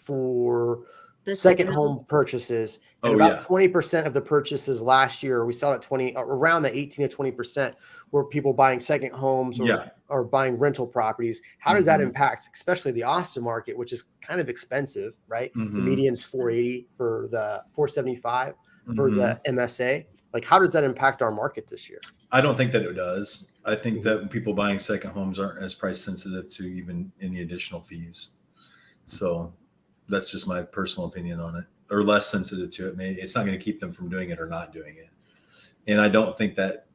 the second home purchases, and Oh, about yeah. 20% of the purchases last year, we saw that around the 18 to 20% were people buying second homes Yeah. or buying rental properties. How does that Mhm. impact, especially the Austin market, which is kind of expensive, right? The Mhm. median's 480 for the 475 for Mhm. the MSA. Like, how does that impact our market this year? I don't think that it does. I think Mhm. that people buying second homes aren't as price sensitive to even any additional fees. So that's just my personal opinion on it, or less sensitive to it. It's not going to keep them from doing it or not doing it. And I don't think that,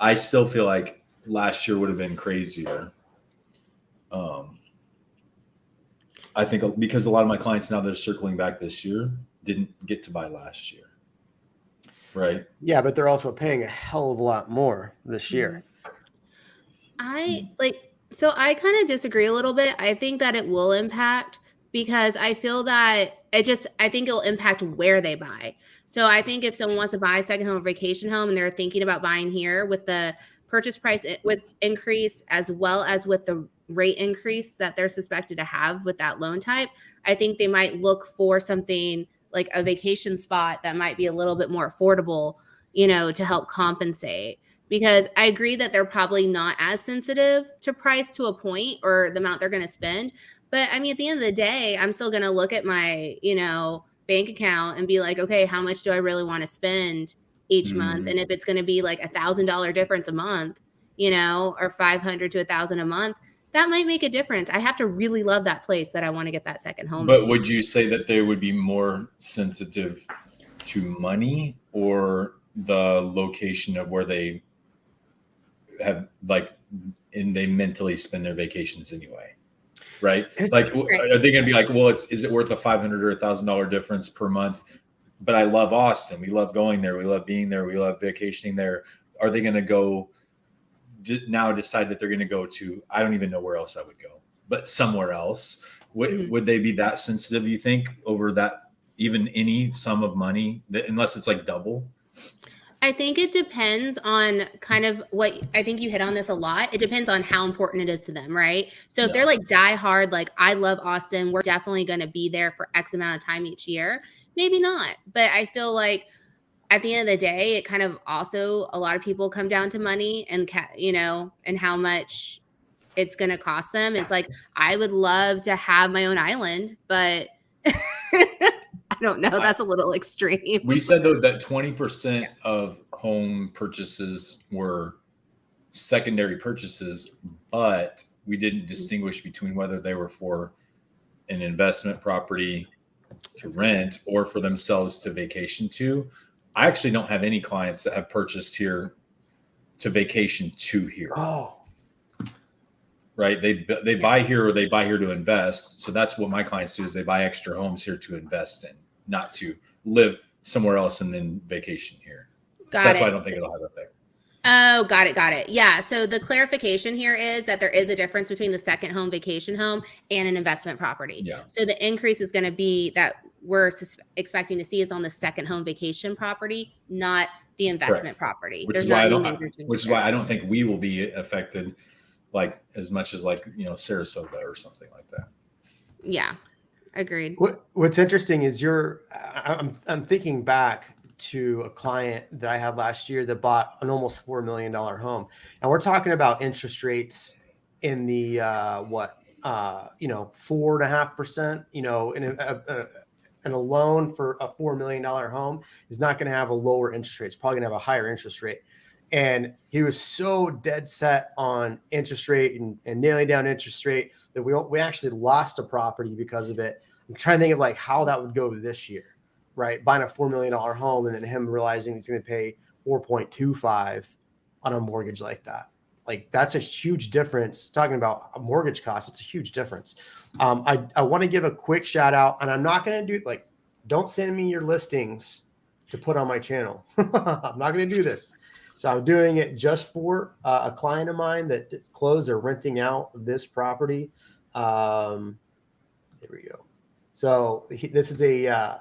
I still feel like last year would have been crazier. I think because a lot of my clients now that are circling back this year didn't get to buy last year. Right. Yeah, but they're also paying a hell of a lot more this year. So I kind of disagree a little bit. I think that it will impact because I feel that I think it'll impact where they buy. So I think if someone wants to buy a second home or vacation home and they're thinking about buying here with the purchase price with increase as well as with the rate increase that they're suspected to have with that loan type, I think they might look for something like a vacation spot that might be a little bit more affordable, to help compensate. Because I agree that they're probably not as sensitive to price to a point or the amount they're going to spend. But I mean, at the end of the day, I'm still going to look at my, bank account and be like, okay, how much do I really want to spend each month? Mhm. And if it's going to be like $1,000 difference a month, or 500 to 1,000 a month, that might make a difference. I have to really love that place that I want to get that second home. But would you say that they would be more sensitive to money or the location of where they have and they mentally spend their vacations anyway? Right. It's- Are they going to be like, well, is it worth a $500 or $1,000 difference per month? But I love Austin. We love going there. We love being there. We love vacationing there. Are they going to go now decide that they're going to go to, I don't even know where else I would go, but somewhere else? Would they be that sensitive, you think, over that, even any sum of money, unless it's like double? I think it depends on kind of what I think you hit on this a lot. It depends on how important it is to them, right? So if they're like die hard, like I love Austin, we're definitely going to be there for X amount of time each year. Maybe not. But I feel like at the end of the day, it kind of also a lot of people come down to money and, and how much it's going to cost them. It's like, I would love to have my own island, but I don't know. That's a little extreme. We said though that 20% of home purchases were secondary purchases, but we didn't distinguish between whether they were for an investment property to rent or for themselves to vacation to. I actually don't have any clients that have purchased here to vacation to here. Oh, Right. They buy here or they buy here to invest. So that's what my clients do is they buy extra homes here to invest in, not to live somewhere else and then vacation here. That's why I don't think it'll have an effect. Oh, got it. Yeah. So the clarification here is that there is a difference between the second home, vacation home, and an investment property. Yeah. So the increase is going to be that we're expecting to see is on the second home vacation property, not the investment property. Which is why I don't think we will be affected like as much as Sarasota or something like that. Yeah. Agreed. What's interesting is I'm thinking back to a client that I had last year that bought an almost $4 million home. And we're talking about interest rates in the 4.5%, and a loan for a $4 million home is not going to have a lower interest rate. It's probably going to have a higher interest rate. And he was so dead set on interest rate and nailing down interest rate that we actually lost a property because of it. I'm trying to think of like how that would go this year, right? Buying a $4 million home and then him realizing he's going to pay 4.25 on a mortgage like that. Like that's a huge difference. Talking about a mortgage cost, it's a huge difference. I want to give a quick shout out, and I'm not going to do don't send me your listings to put on my channel. I'm not going to do this. So I'm doing it just for a client of mine that is closed or renting out this property. There we go. So this is a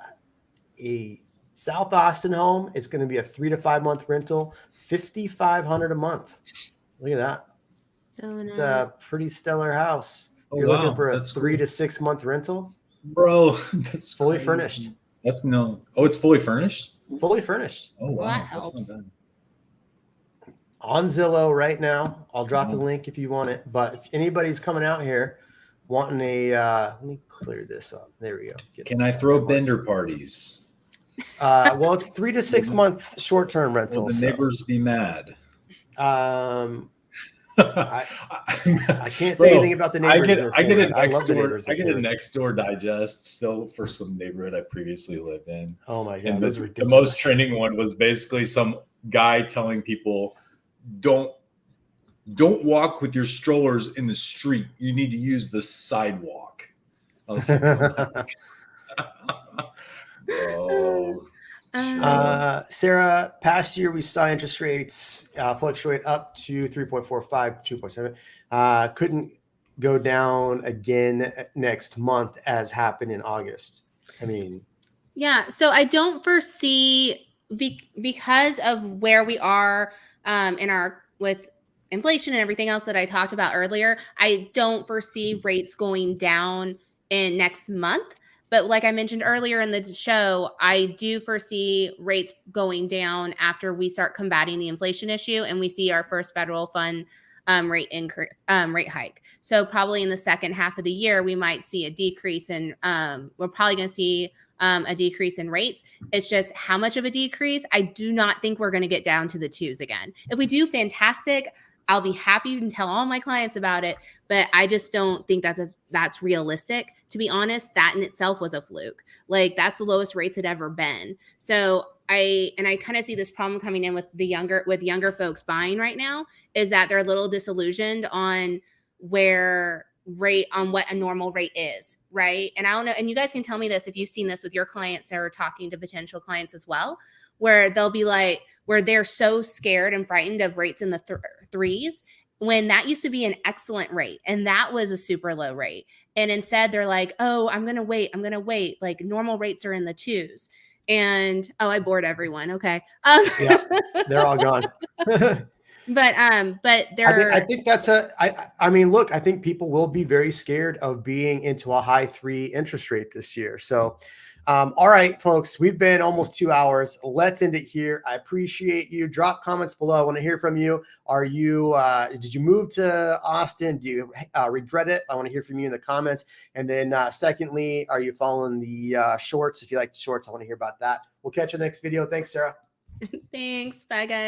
a South Austin home. It's going to be a 3 to 5 month rental, $5,500 a month. Look at that. So It's nice. a pretty stellar house. Oh, You're looking wow. for a That's 3 cool. to 6 month rental, Bro, that's fully crazy. furnished. That's no. Oh, it's fully furnished. Fully furnished Oh wow, that that's helps. not bad. on Zillow right now. I'll drop the Wow. link if you want it. But if anybody's coming out here wanting a, let me clear this up. There we go. Get Can this I out. throw That works. bender parties? Well, it's 3 to 6 month short term Will rental. the So, neighbors be mad? I can't say Bro, anything about the neighbors in this I get a neighborhood. I next love the door. neighbors. in I this get a neighborhood. next door digest still for some neighborhood I previously lived in. Oh my god, And those are the ridiculous. most trending one was basically some guy telling people, don't walk with your strollers in the street. You need to use the sidewalk. I was like, bro. Sarah, past year we saw interest rates fluctuate up to 3.45, 2.7. Couldn't go down again next month as happened in August. I mean, Yeah, so I don't foresee because of where we are in our with inflation and everything else that I talked about earlier. I don't foresee rates going down in next month. But like I mentioned earlier in the show, I do foresee rates going down after we start combating the inflation issue and we see our first federal fund rate increase, rate hike. So probably in the second half of the year, we might see a decrease in. We're probably going to see a decrease in rates. It's just how much of a decrease. I do not think we're going to get down to the twos again. If we do, fantastic. I'll be happy and tell all my clients about it, but I just don't think that's realistic. To be honest, that in itself was a fluke. Like that's the lowest rates it ever been. So I kind of see this problem coming in with younger folks buying right now is that they're a little disillusioned on what a normal rate is, right? And I don't know, and you guys can tell me this if you've seen this with your clients or talking to potential clients as well, where they'll be like, where they're so scared and frightened of rates in the threes when that used to be an excellent rate and that was a super low rate. And instead they're like, oh, I'm going to wait. Like normal rates are in the twos. And I bored everyone. Okay. yeah, they're all gone. But they're. I think that's I mean, look, I think people will be very scared of being into a high 3 interest rate this year. So, all right, folks, we've been almost 2 hours. Let's end it here. I appreciate you. Drop comments below. I want to hear from you. Are you, did you move to Austin? Do you regret it? I want to hear from you in the comments. And then secondly, are you following the shorts? If you like the shorts, I want to hear about that. We'll catch you in the next video. Thanks, Sarah. Thanks. Bye, guys.